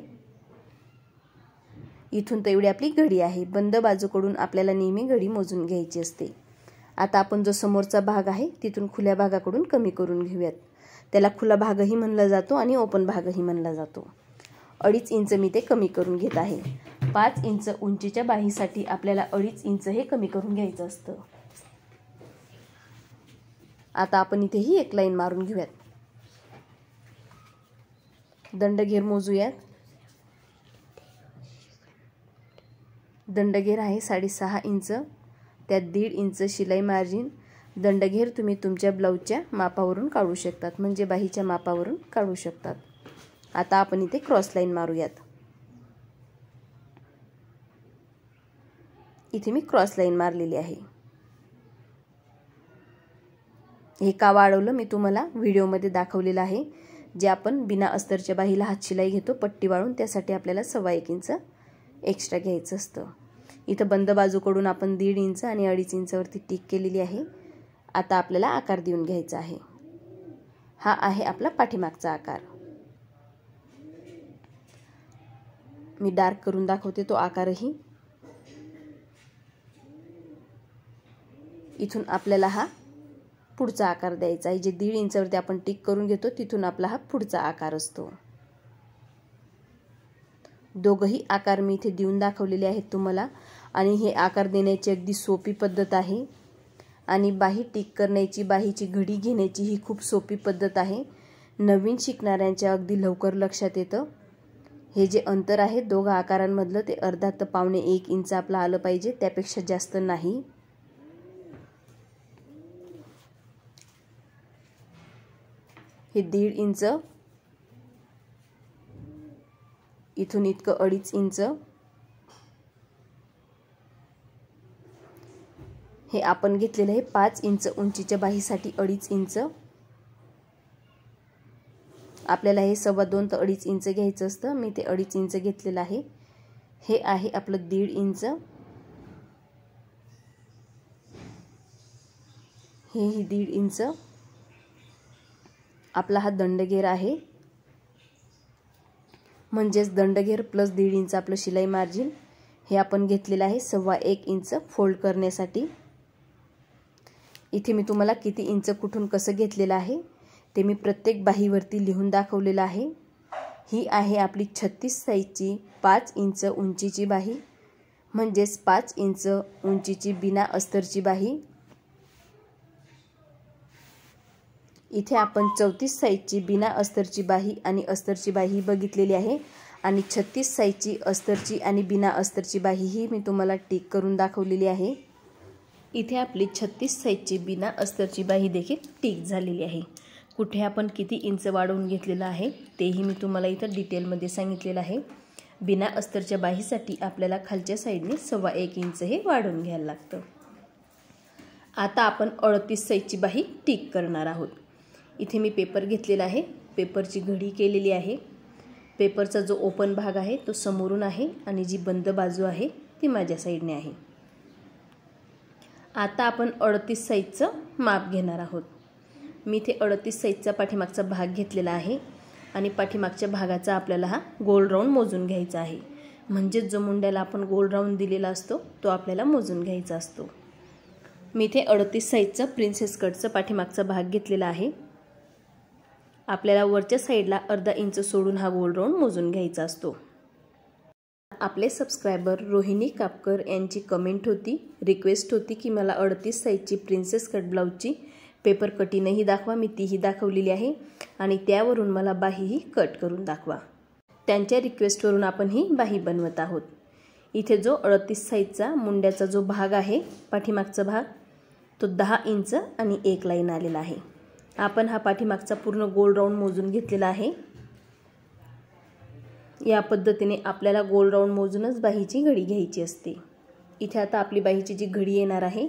इथून तर एवढी आपली घडी आहे. बंद बाजूकडून आपल्याला नेहमी घडी मोजून घ्यायची असते. आता आपण जो समोरचा भाग आहे तिथून खुल्या भागाकडून कमी करून घेऊयात. त्याला खुला भागही म्हणला जातो आणि ओपन भागही म्हणला जातो. 2.5 इंच मी ते कमी करून घेत आहे. 5 इंच उंचीच्या बाहीसाठी आपल्याला 2.5 इंच हे कमी करून घ्यायचं असतं. आता आपण इथेही एक लाईन मारून घेऊयात. दंडघेर मोजूयात. दंडघेर आहे 6.5 इंच. त्यात 1.5 इंच शिलाई मार्जिन. दंडघेर तुम्ही तुमच्या ब्लाऊजच्या मापावरून काढू शकतात, म्हणजे बाहीच्या मापावरून काढू शकतात. आता आपण इथे क्रॉस लाईन मारूयात. इथे मी क्रॉस लाईन मारलेली आहे. हे का वाढवलं मी तुम्हाला व्हिडिओमध्ये दाखवलेलं आहे. जे आपण बिना अस्तरच्या बाहीला हात शिलाई घेतो पट्टी वाळून, त्यासाठी आपल्याला 1.25 इंच एक्स्ट्रा घ्यायचं असतं. इथं बंद बाजूकडून आपण 1.5 इंच आणि 2.5 इंचावरती टिक केलेली आहे. आता आपल्याला आकार देऊन घ्यायचा आहे. हा आहे आपला पाठीमागचा आकार. मी डार्क करून दाखवते तो आकारही. इथून आपल्याला हा पुढचा आकार द्यायचा आहे. जे 1.5 इंचावरती आपण टिक करून घेतो तिथून आपला हा पुढचा आकार असतो. दोघही आकार मी इथे देऊन दाखवलेले आहेत तुम्हाला. आणि हे आकार देण्याची अगदी सोपी पद्धत आहे. आणि बाही टिक करण्याची, बाहीची घडी घेण्याची ही खूप सोपी पद्धत आहे. नवीन शिकणाऱ्यांच्या अगदी लवकर लक्षात येतं. हे जे अंतर आहे दोघा आकारांमधलं ते अर्धा ते 1.25 इंच आपलं आलं पाहिजे, त्यापेक्षा जास्त नाही. हे 1.5 इंच, इथून इतकं 2.5 इंच. हे आपण घेतलेलं आहे 5 इंच उंचीच्या बाहीसाठी 2.5 इंच. आपल्याला हे 2.25 ते 2.5 इंच घ्यायचं असतं. मी ते 2.5 इंच घेतलेलं आहे. हे आहे आपलं 1.5 इंच. हेही 1.5 इंच. आपला हा दंडघेर आहे, म्हणजेच दंडघेर प्लस 1.5 इंच आपलं शिलाई मार्जिन. हे आपण घेतलेलं आहे 1.25 इंच फोल्ड करण्यासाठी. इथे मी तुम्हाला किती इंच कुठून कसं घेतलेलं आहे ते मी प्रत्येक बाहीवरती लिहून दाखवलेलं आहे. ही आहे आपली 36 साईजची 5 इंच उंचीची बाही, म्हणजेच 5 इंच उंचीची बिना अस्तरची बाही. इथे आपण 34 साईजची बिना अस्तरची बाही आणि अस्तरची बाही बघितलेली आहे. आणि 36 साईजची अस्तरची आणि बिना अस्तरची बाही ही मी तुम्हाला टिक करून दाखवलेली आहे. इथे आपली 36 साईजची बिना अस्तरची बाही देखील टिक झालेली आहे. कुठे आपण किती इंच वाढवून घेतलेलं आहे तेही मी तुम्हाला इथं डिटेलमध्ये सांगितलेलं आहे. बिना अस्तरच्या बाहीसाठी आपल्याला खालच्या साईडने 1.25 इंच हे वाढवून घ्यायला लागतं. आता आपण 38 साईजची बाही टिक करणार आहोत. इथे मी पेपर घेतलेला आहे, पेपरची घडी केलेली आहे. पेपरचा जो ओपन भाग आहे तो समोरून आहे आणि जी बंद बाजू आहे ती माझ्या साईडने आहे. आता आपण 38 साईजचं माप घेणार आहोत. मी इथे 38 साईजचा पाठीमागचा भाग घेतलेला आहे आणि पाठीमागच्या भागाचा आपल्याला हा गोल राऊंड मोजून घ्यायचा आहे. म्हणजेच जो मुंड्याला आपण गोल राऊंड दिलेला असतो तो आपल्याला मोजून घ्यायचा असतो। मी इथे 38 साईजचा प्रिन्सेस कटचा पाठीमागचा भाग घेतलेला आहे। आपल्याला वरच्या साईडला अर्धा इंच सोडून हा गोल राऊंड मोजून घ्यायचा असतो। आपले सबस्क्रायबर रोहिणी कापकर यांची कमेंट होती, रिक्वेस्ट होती की मला 38 साईजची प्रिन्सेस कट ब्लाउजची पेपर कटिंगही दाखवा। मी तीही दाखवलेली आहे आणि त्यावरून मला बाहीही कट करून दाखवा। त्यांच्या रिक्वेस्टवरून आपण ही बाही बनवत आहोत। इथे जो 38 साईजचा मुंड्याचा जो भाग आहे, पाठीमागचा भाग, तो 10 इंच आणि 1 लाईन आलेला आहे। आपण हा पाठीमागचा पूर्ण गोल राऊंड मोजून घेतलेला आहे। या पद्धतीने आपल्याला गोल राऊंड मोजूनच बाहीची घडी घ्यायची असते। इथे आता आपली बाहीची जी घडी येणार आहे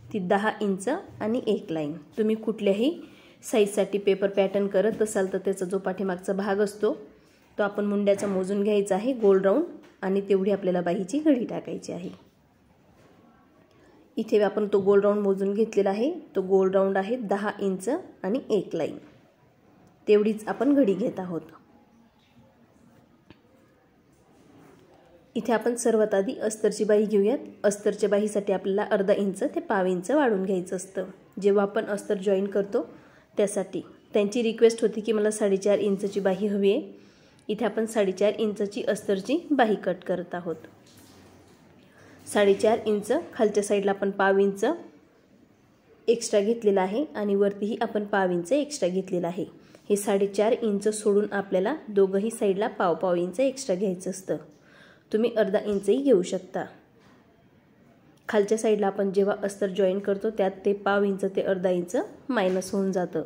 ती 10 इंच आणि 1 लाईन। तुम्ही कुठल्याही साईजसाठी पेपर पॅटर्न करत असाल तर त्याचा जो पाठीमागचा भाग असतो तो आपण मुंड्याचा मोजून घ्यायचा आहे गोल राऊंड आणि तेवढी आपल्याला बाहीची घडी टाकायची आहे। इथे आपण तो गोल राऊंड मोजून घेतलेला आहे। तो गोल राऊंड आहे 10 इंच आणि 1 लाईन, तेवढीच आपण घडी घेत आहोत। इथे आपण सर्वात आधी अस्तरची बाही घेऊयात। अस्तरच्या बाहीसाठी आपल्याला अर्धा इंच ते पाव इंच वाढून घ्यायचं असतं। जेव्हा आपण अस्तर जॉईन करतो त्यासाठी त्यांची रिक्वेस्ट होती की मला 4.5 इंचची बाही हवी आहे। इथे आपण 4.5 इंचची अस्तरची बाही कट करत आहोत। 4.5 इंच खालच्या साईडला आपण पाव इंच एक्स्ट्रा घेतलेला आहे आणि वरतीही आपण पाव इंच एक्स्ट्रा घेतलेला आहे। हे 4.5 इंच सोडून आपल्याला दोघंही साईडला पाव इंच एक्स्ट्रा घ्यायचं असतं। तुम्ही अर्धा इंचही घेऊ शकता। खालच्या साईडला आपण जेव्हा अस्तर जॉईन करतो त्यात ते पाव इंच ते अर्धा इंच मायनस होऊन जातं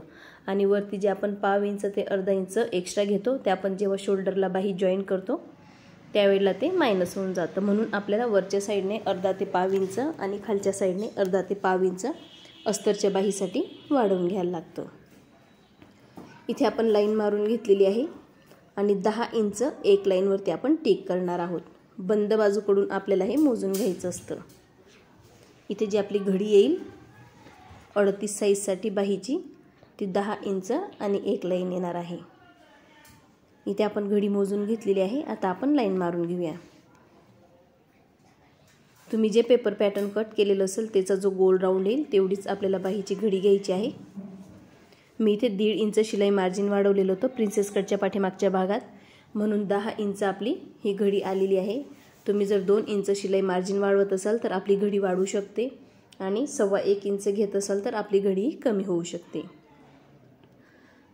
आणि वरती जे आपण पाव इंच ते अर्धा इंच एक्स्ट्रा घेतो ते आपण जेव्हा शोल्डरला बाही जॉईन करतो त्यावेळेला ते मायनस होऊन जातं। म्हणून आपल्याला वरच्या साईडने अर्धा ते पाव इंच आणि खालच्या साईडने अर्धा ते पाव इंच अस्तरच्या बाहीसाठी वाढवून घ्यायला लागतं। इथे आपण लाईन मारून घेतलेली आहे आणि 10 इंच 1 लाईनवरती आपण टिक करणार आहोत। बंद बाजूकडून आपल्याला हे मोजून घ्यायचं असतं। इथे जी आपली घडी येईल 38 साईजसाठी बाहीची ती 10 इंच आणि 1 लाईन येणार आहे। इथे आपण घडी मोजून घेतलेली आहे। आता आपण लाईन मारून घेऊया। तुम्ही जे पेपर पॅटर्न कट केलेलं असेल त्याचा जो गोल राऊंड येईल तेवढीच आपल्याला बाहीची घडी घ्यायची आहे। मी इथे 1.5 इंच शिलाई मार्जिन वाढवलेलं होतं प्रिन्सेस कटच्या पाठीमागच्या भागात, म्हणून 10 इंच आपली ही घडी आलेली आहे। तुम्ही जर 2 इंच शिलाई मार्जिन वाढवत असाल तर आपली घडी वाढू शकते आणि 1.25 इंच घेत असाल तर आपली घडी कमी होऊ शकते।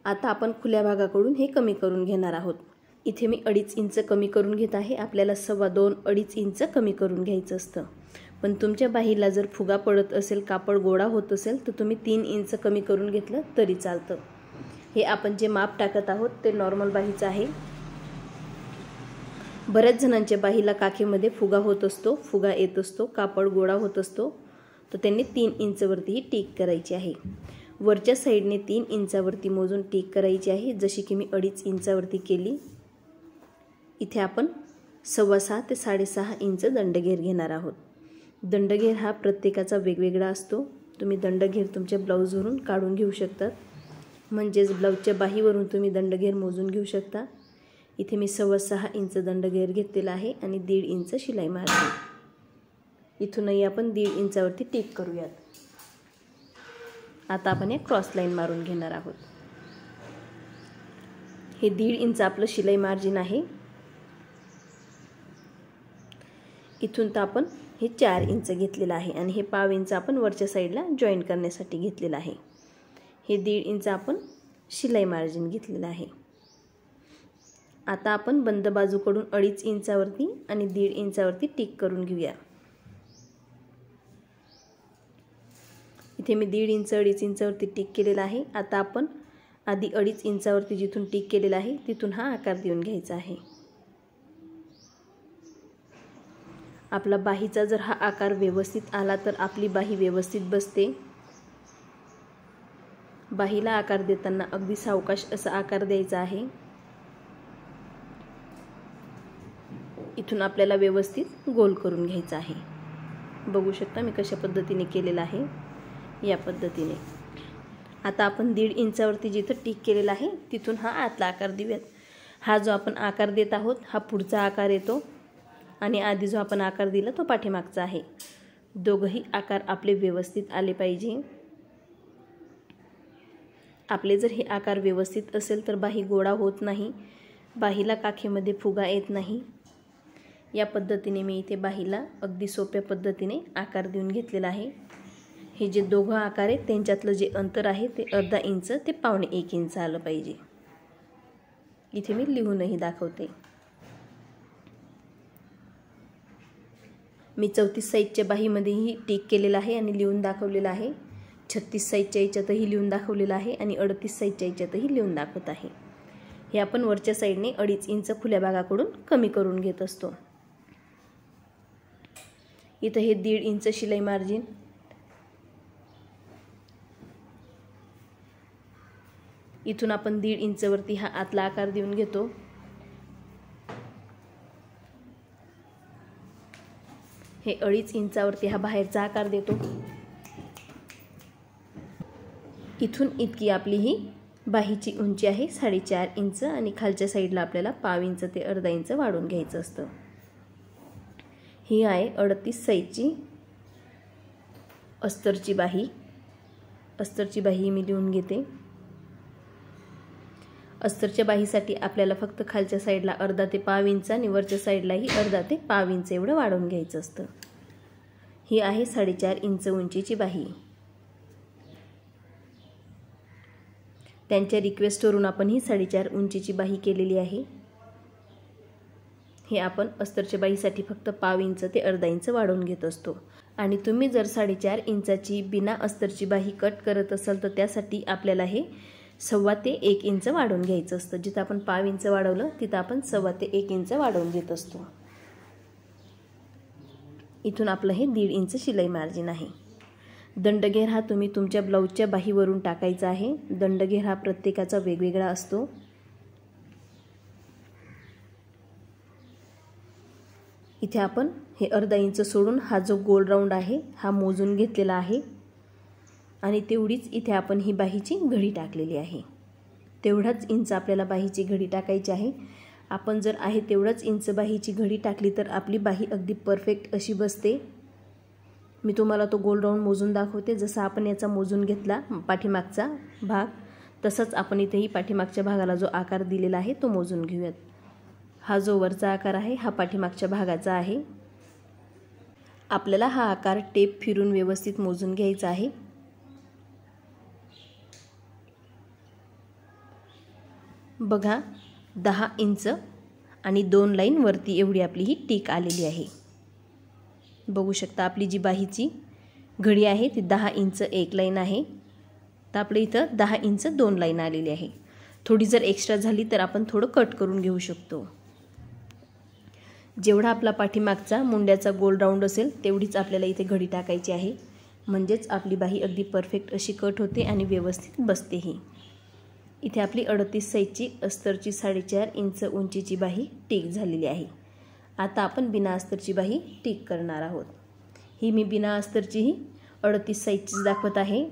आता आपण खुल्या भागाकडून हे कमी करून घेणार आहोत। इथे मी 2.5 इंच कमी करून घेत आहे। आपल्याला 2.25 इंच कमी करून घ्यायचं असतं। पण तुमच्या बाहीला जर फुगा पडत असेल, कापड गोळा होत असेल तर तुम्ही 3 इंच कमी करून घेतलं तरी चालतं। हे आपण जे माप टाकत आहोत ते नॉर्मल बाहीचं आहे। बऱ्याच जणांच्या बाहीला काखेमध्ये फुगा होत असतो, फुगा येत असतो, कापड गोळा होत असतो, तर त्यांनी 3 इंचवरती ही टिक करायची आहे। वरच्या साईडने 3 इंचावरती मोजून टिक करायची आहे, जशी की मी 2.5 इंचावरती केली। इथे आपण 6.25 ते 6.5 इंच दंडघेर घेणार आहोत। दंडघेर हा प्रत्येकाचा वेगवेगळा असतो। तुम्ही दंडघेर तुमच्या ब्लाऊजवरून काढून घेऊ शकतात, म्हणजेच ब्लाऊजच्या बाहीवरून तुम्ही दंडघेर मोजून घेऊ शकता। इथे मी 6.25 इंच दंडघेर घेतलेला आहे आणि 1.5 इंच शिलाई मारली। इथूनही आपण 1.5 इंचावरती टिक करूयात। आता आपण एक क्रॉस लाईन मारून घेणार आहोत। हे 1.5 इंच आपलं शिलाई मार्जिन आहे। इथून तर आपण हे 4 इंच घेतलेलं आहे आणि हे पाव इंच आपण वरच्या साईडला जॉईन करण्यासाठी घेतलेलं आहे। हे 1.5 इंच आपण शिलाई मार्जिन घेतलेलं आहे। आता आपण बंद बाजूकडून 2.5 इंचावरती आणि 1.5 इंचावरती टिक करून घेऊया। इथे मी 1.5 इंच 2.5 इंचावरती टिक केलेला आहे। आता आपण आधी 2.5 इंचावरती जिथून टिक केलेला आहे तिथून हा आकार देऊन घ्यायचा आहे। आपला बाहीचा जर हा आकार व्यवस्थित आला तर आपली बाही व्यवस्थित बसते। बाहीला आकार देताना अगदी सावकाश असा आकार द्यायचा आहे। इथून आपल्याला व्यवस्थित गोल करून घ्यायचा आहे। बघू शकता मी कशा पद्धतीने केलेला आहे, या पद्धतीने। आता आपण 1.5 इंचावरती जिथं टिक केलेला आहे तिथून हा आतला आकार देऊयात। हा जो आपण आकार देत आहोत हा पुढचा आकार येतो आणि आधी जो आपण आकार दिला तो पाठीमागचा आहे. दोघंही आकार आपले व्यवस्थित आले पाहिजे. आपले जर हे आकार व्यवस्थित असेल तर बाही गोळा होत नाही, बाहीला काखेमध्ये फुगा येत नाही. या पद्धतीने मी इथे बाहीला अगदी सोप्या पद्धतीने आकार देऊन घेतलेला आहे. हे जे दोघं आकार आहेत त्यांच्यातलं जे अंतर आहे ते अर्धा इंच ते पावणे 1 इंच आलं पाहिजे. इथे मी लिहूनही दाखवते. मी 34 साईजच्या बाहीमध्येही टिक केलेला आहे आणि लिहून दाखवलेलं आहे. 36 साईजच्या याच्यातही लिहून दाखवलेलं आहे आणि 38 साईजच्या याच्यातही लिहून दाखवत आहे. हे आपण वरच्या साईडने 2.5 इंच खुल्या भागाकडून कमी करून घेत असतो. इथं हे 1.5 इंच शिलाई मार्जिन, इथून आपण 1.5 इंचवरती हा आतला आकार देऊन घेतो. हे 2.5 इंचावरती हा बाहेरचा आकार देतो. इथून इतकी आपली ही बाहीची उंची आहे 4.5 इंच आणि खालच्या साईडला आपल्याला पाव इंच ते अर्धा इंच वाढवून घ्यायचं असतं. ही आहे 38 साईजची अस्तरची बाही. अस्तरची बाही मी लिहून घेते. अस्तरच्या बाहीसाठी आपल्याला फक्त खालच्या साईडला अर्धा ते पाव इंच आणि वरच्या साईडलाही अर्धा ते पाव इंच एवढं वाढवून घ्यायचं असतं. ही आहे 4.5 इंच उंचीची बाही. त्यांच्या रिक्वेस्टवरून आपण ही 4.5 उंचीची बाही केलेली आहे. हे आपण अस्तरच्या बाहीसाठी फक्त पाव इंच ते अर्धा इंच वाढवून घेत असतो. आणि तुम्ही जर 4.5 इंचाची बिना अस्तरची बाही कट करत असाल तर त्यासाठी आपल्याला हे 1.25 ते 1 इंच वाढवून घ्यायचं असतं. जिथं आपण पाव इंच वाढवलं तिथं आपण 1.25 ते 1 इंच वाढवून घेत असतो. इथून आपलं हे 1.5 इंच शिलाई मार्जिन आहे. दंडघेर हा तुम्ही तुमच्या ब्लाऊजच्या बाहीवरून टाकायचा आहे. दंडघेर हा प्रत्येकाचा वेगवेगळा असतो. इथे आपण हे अर्धा इंच सोडून हा जो गोल राऊंड आहे हा मोजून घेतलेला आहे आणि तेवढीच इथे आपण ही बाहीची घडी टाकलेली आहे. तेवढाच इंच आपल्याला बाहीची घडी टाकायची आहे. आपण जर आहे तेवढाच इंच बाहीची घडी टाकली तर आपली बाही अगदी परफेक्ट अशी बसते. मी तुम्हाला तो गोल राऊंड मोजून दाखवते. जसा आपण याचा मोजून घेतला पाठीमागचा भाग तसंच आपण इथेही पाठीमागच्या भागाला जो आकार दिलेला आहे तो मोजून घेऊयात. हा जो वरचा आकार आहे हा पाठीमागच्या भागाचा आहे. आपल्याला हा आकार टेप फिरून व्यवस्थित मोजून घ्यायचा आहे. बघा 10 इंच आणि 2 लाईन वरती एवढी आपली ही टिक आलेली आहे. बघू शकता आपली जी बाहीची घडी आहे ती 10 इंच 1 लाईन आहे. तर आपल्या इथं 10 इंच 2 लाईन आलेली आहे. थोडी जर एक्स्ट्रा झाली तर आपण थोडं कट करून घेऊ शकतो. जेवढा आपला पाठीमागचा मुंड्याचा गोल राऊंड असेल तेवढीच आपल्याला इथे घडी टाकायची आहे. म्हणजेच आपली बाही अगदी परफेक्ट अशी कट होते आणि व्यवस्थित बसतेही. इथे आपली 38 साईजची अस्तरची 4.5 इंच उंचीची बाही टिक झालेली आहे. आता आपण बिना अस्तरची बाही टिक करणार आहोत. ही मी बिना अस्तरचीही 38 साईजचीच दाखवत आहे.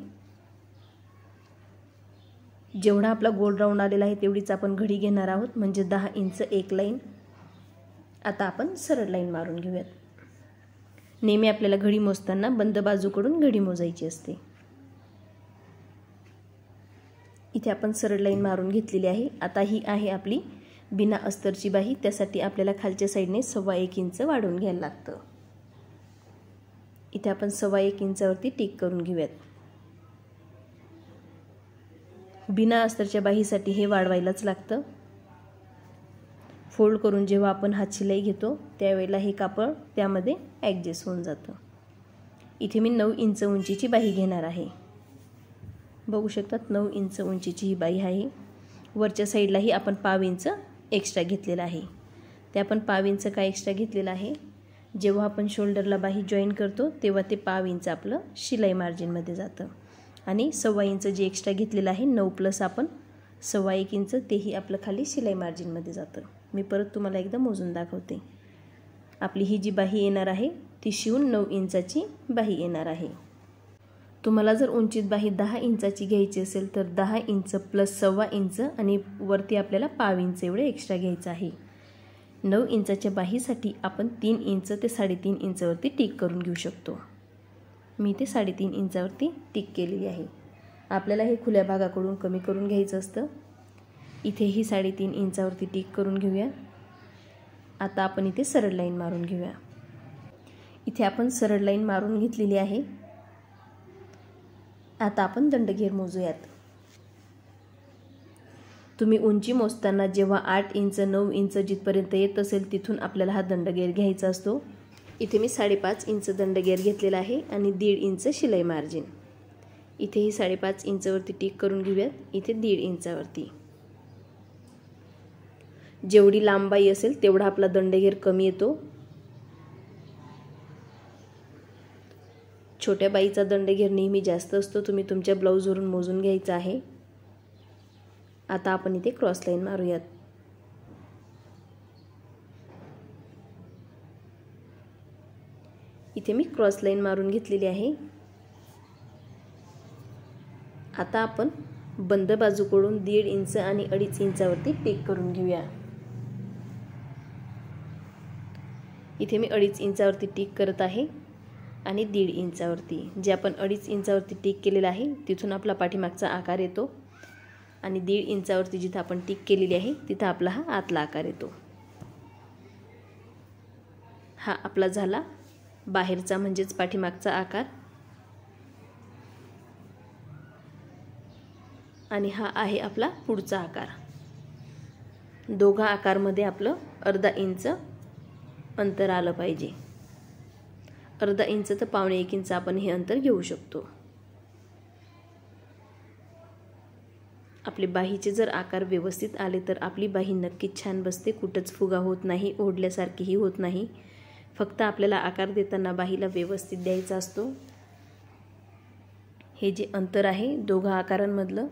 जेवढा आपला गोल राऊंड आलेला आहे तेवढीच आपण घडी घेणार आहोत. म्हणजे 10 इंच 1 लाईन. आता आपण सरळ लाईन मारून घेऊयात. नेहमी आपल्याला घडी मोजताना बंद बाजूकडून घडी मोजायची असते. इथे आपण सरळ लाईन मारून घेतलेली आहे. आता ही आहे आपली बिना अस्तरची बाही. त्यासाठी आपल्याला खालच्या साईडने 1.25 इंच वाढवून घ्यायला लागतं. इथे आपण 1.25 इंचावरती टिक करून घेऊयात. बिना अस्तरच्या बाहीसाठी हे वाढवायलाच लागतं. फोल्ड करून जेव्हा आपण हात शिलाई घेतो त्यावेळेला हे कापड त्यामध्ये ॲडजस्ट होऊन जातं. इथे मी 9 इंच उंचीची बाही घेणार आहे. बघू शकतात 9 इंच उंचीची ही बाही आहे. वरच्या साईडलाही आपण पाव इंच एक्स्ट्रा घेतलेला आहे. ते आपण पाव इंच का एक्स्ट्रा घेतलेला आहे, जेव्हा आपण शोल्डरला बाही जॉईन करतो तेव्हा ते पाव इंच आपलं शिलाई मार्जिनमध्ये जातं. आणि 1.25 इंच जे एक्स्ट्रा घेतलेलं आहे 9 प्लस आपण 1.25 इंच तेही आपलं खाली शिलाई मार्जिनमध्ये जातं. मी परत तुम्हाला एकदा मोजून दाखवते. आपली ही जी बाही येणार आहे ती शिवून 9 इंचाची बाही येणार आहे. तुम्हाला जर उंचीत बाही 10 इंचाची घ्यायची असेल तर 10 इंच प्लस 1.25 इंच आणि वरती आपल्याला पाव इंच एवढे एक्स्ट्रा घ्यायचं आहे. 9 इंचाच्या बाहीसाठी आपण 3 इंच ते 3.5 इंचावरती टिक करून घेऊ शकतो। मी ते 3.5 इंचावरती टिक केलेली आहे। आपल्याला हे खुल्या भागाकडून कमी करून घ्यायचं असतं। इथेही 3.5 इंचावरती टिक करून घेऊया। आता आपण इथे सरळ लाईन मारून घेऊया। इथे आपण सरळ लाईन मारून घेतलेली आहे। आता आपण दंडगेर मोजूयात। तुम्ही उंची मोजताना जेव्हा 8 इंच 9 इंच जिथपर्यंत येत असेल तिथून आपल्याला हा दंडगेर घ्यायचा असतो। इथे मी 5.5 इंच दंडगेर घेतलेला आहे आणि 1.5 इंच शिलाई मार्जिन। इथेही 5.5 इंचावरती टिक करून घेऊयात। इथे 1.5 इंचावरती। जेवढी लांब बाही असेल तेवढा आपला दंडगेर कमी येतो। छोट्या बाईचा दंडगेर नेहमी जास्त असतो। तुम्ही तुमच्या ब्लाऊजवरून मोजून घ्यायचा आहे। आता आपण इथे क्रॉस लाईन मारूयात। इथे मी क्रॉस लाईन मारून घेतलेली आहे। आता आपण बंद बाजूकडून 1.5 इंच आणि 2.5 इंचावरती टिक करून घेऊया। इथे मी 2.5 इंचावरती टिक करत आहे आणि 1.5 इंचावरती। जे आपण 2.5 इंचावरती टिक केलेला आहे तिथून आपला पाठीमागचा आकार येतो आणि 1.5 इंचावरती जिथे आपण टिक केलेली आहे तिथे आपला हा आतला आकार येतो। हा आपला झाला बाहेरचा म्हणजेच पाठीमागचा आकार आणि हा आहे आपला पुढचा आकार। दोघा आकारमध्ये आपलं 1/2 इंच अंतर आलं पाहिजे। 1/2 इंच तर 1.25 इंच आपण हे अंतर घेऊ शकतो। आपले बाहीचे जर आकार व्यवस्थित आले तर आपली बाही नक्कीच छान बसते। कुठंच फुगा होत नाही, ओढल्यासारखीही होत नाही। फक्त आपल्याला आकार देताना बाहीला व्यवस्थित द्यायचा असतो। हे जे अंतर आहे दोघा आकारांमधलं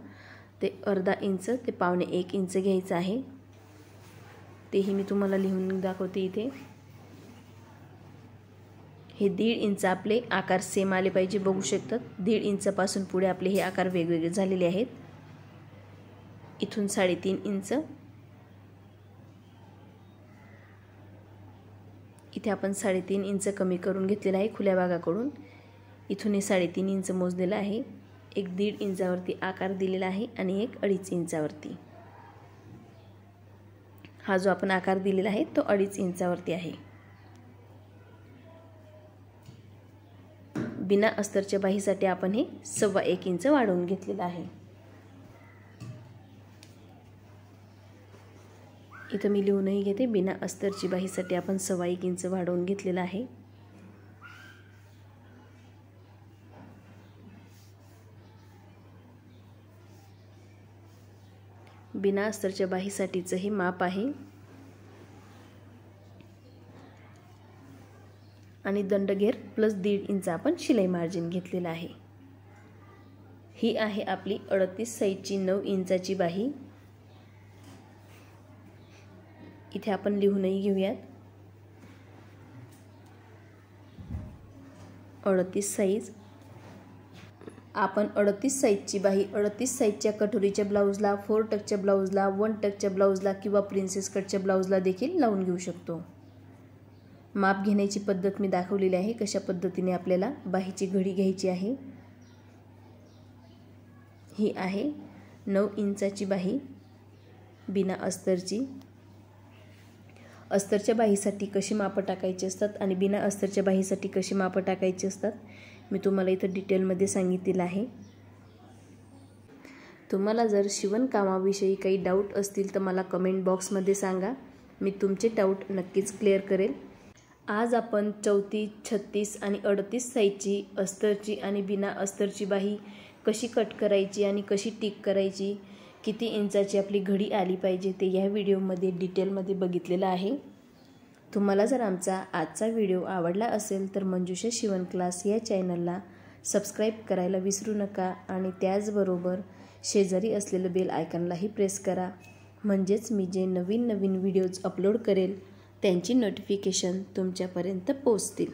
ते 1/2 इंच ते 1.25 इंच घ्यायचं आहे। तेही मी तुम्हाला लिहून दाखवते। इथे हे 1.5 इंच आपले आकार सेम आले पाहिजे। बघू शकतात 1.5 इंचापासून पुढे आपले हे आकार वेगवेगळे झालेले आहेत। इथून 3.5 इंच, इथे आपण 3.5 इंच कमी करून घेतलेला आहे खुल्या भागाकडून। इथून हे 3.5 इंच मोजलेला आहे। एक 1.5 इंचावरती आकार दिलेला आहे आणि एक 2.5 इंचावरती। हा जो आपण आकार दिलेला आहे तो 2.5 इंचावरती आहे। बिना अस्तरच्या बाहीसाठी आपण हे 1.25 इंच वाढवून घेतलेलं आहे। इथं मी लिहूनही घेते। बिना अस्तरची बाहीसाठी आपण 1.25 इंच वाढवून घेतलेला आहे। बिना अस्तरच्या बाहीसाठीचं हे माप आहे आणि दंडगेर प्लस 1.5 इंच आपण शिलाई मार्जिन घेतलेला आहे। ही आहे आपली 38 साईजची 9 इंचाची बाही। इथे आपण लिहूनही घेऊयात 38 साईज। आपण 38 साईजची बाही 38 साईजच्या कटोरीच्या ब्लाऊजला, 4 टक्सच्या ब्लाऊजला, 1 टक्सच्या ब्लाऊजला किंवा प्रिन्सेस कटच्या ब्लाऊजला देखील लावून घेऊ शकतो। माप घेण्याची पद्धत मी दाखवलेली आहे। कशा पद्धतीने आपल्याला बाहीची घडी घ्यायची आहे। ही आहे 9 इंचाची बाही बिना अस्तरची। अस्तरच्या बाहीसाठी कशी मापं टाकायची असतात आणि बिना अस्तरच्या बाहीसाठी कशी मापं टाकायची असतात मी तुम्हाला इथं डिटेलमध्ये सांगितलेलं आहे। तुम्हाला जर शिवणकामाविषयी काही डाऊट असतील तर मला कमेंट बॉक्समध्ये सांगा। मी तुमचे डाऊट नक्कीच क्लिअर करेल। आज आपण 34, 36 आणि 38 साईजची अस्तरची आणि बिना अस्तरची बाही कशी कट करायची आणि कशी टिक करायची, किती इंचाची आपली घडी आली पाहिजे ते या व्हिडिओमध्ये डिटेलमध्ये बघितलेलं आहे। तुम्हाला जर आमचा आजचा व्हिडिओ आवडला असेल तर मंजुषा शिवण क्लास या चॅनलला सबस्क्राईब करायला विसरू नका आणि त्याचबरोबर शेजारी असलेलं बेल आयकॉनलाही प्रेस करा, म्हणजेच मी जे नवीन व्हिडिओज अपलोड करेल त्यांची नोटिफिकेशन तुमच्यापर्यंत पोहोचतील।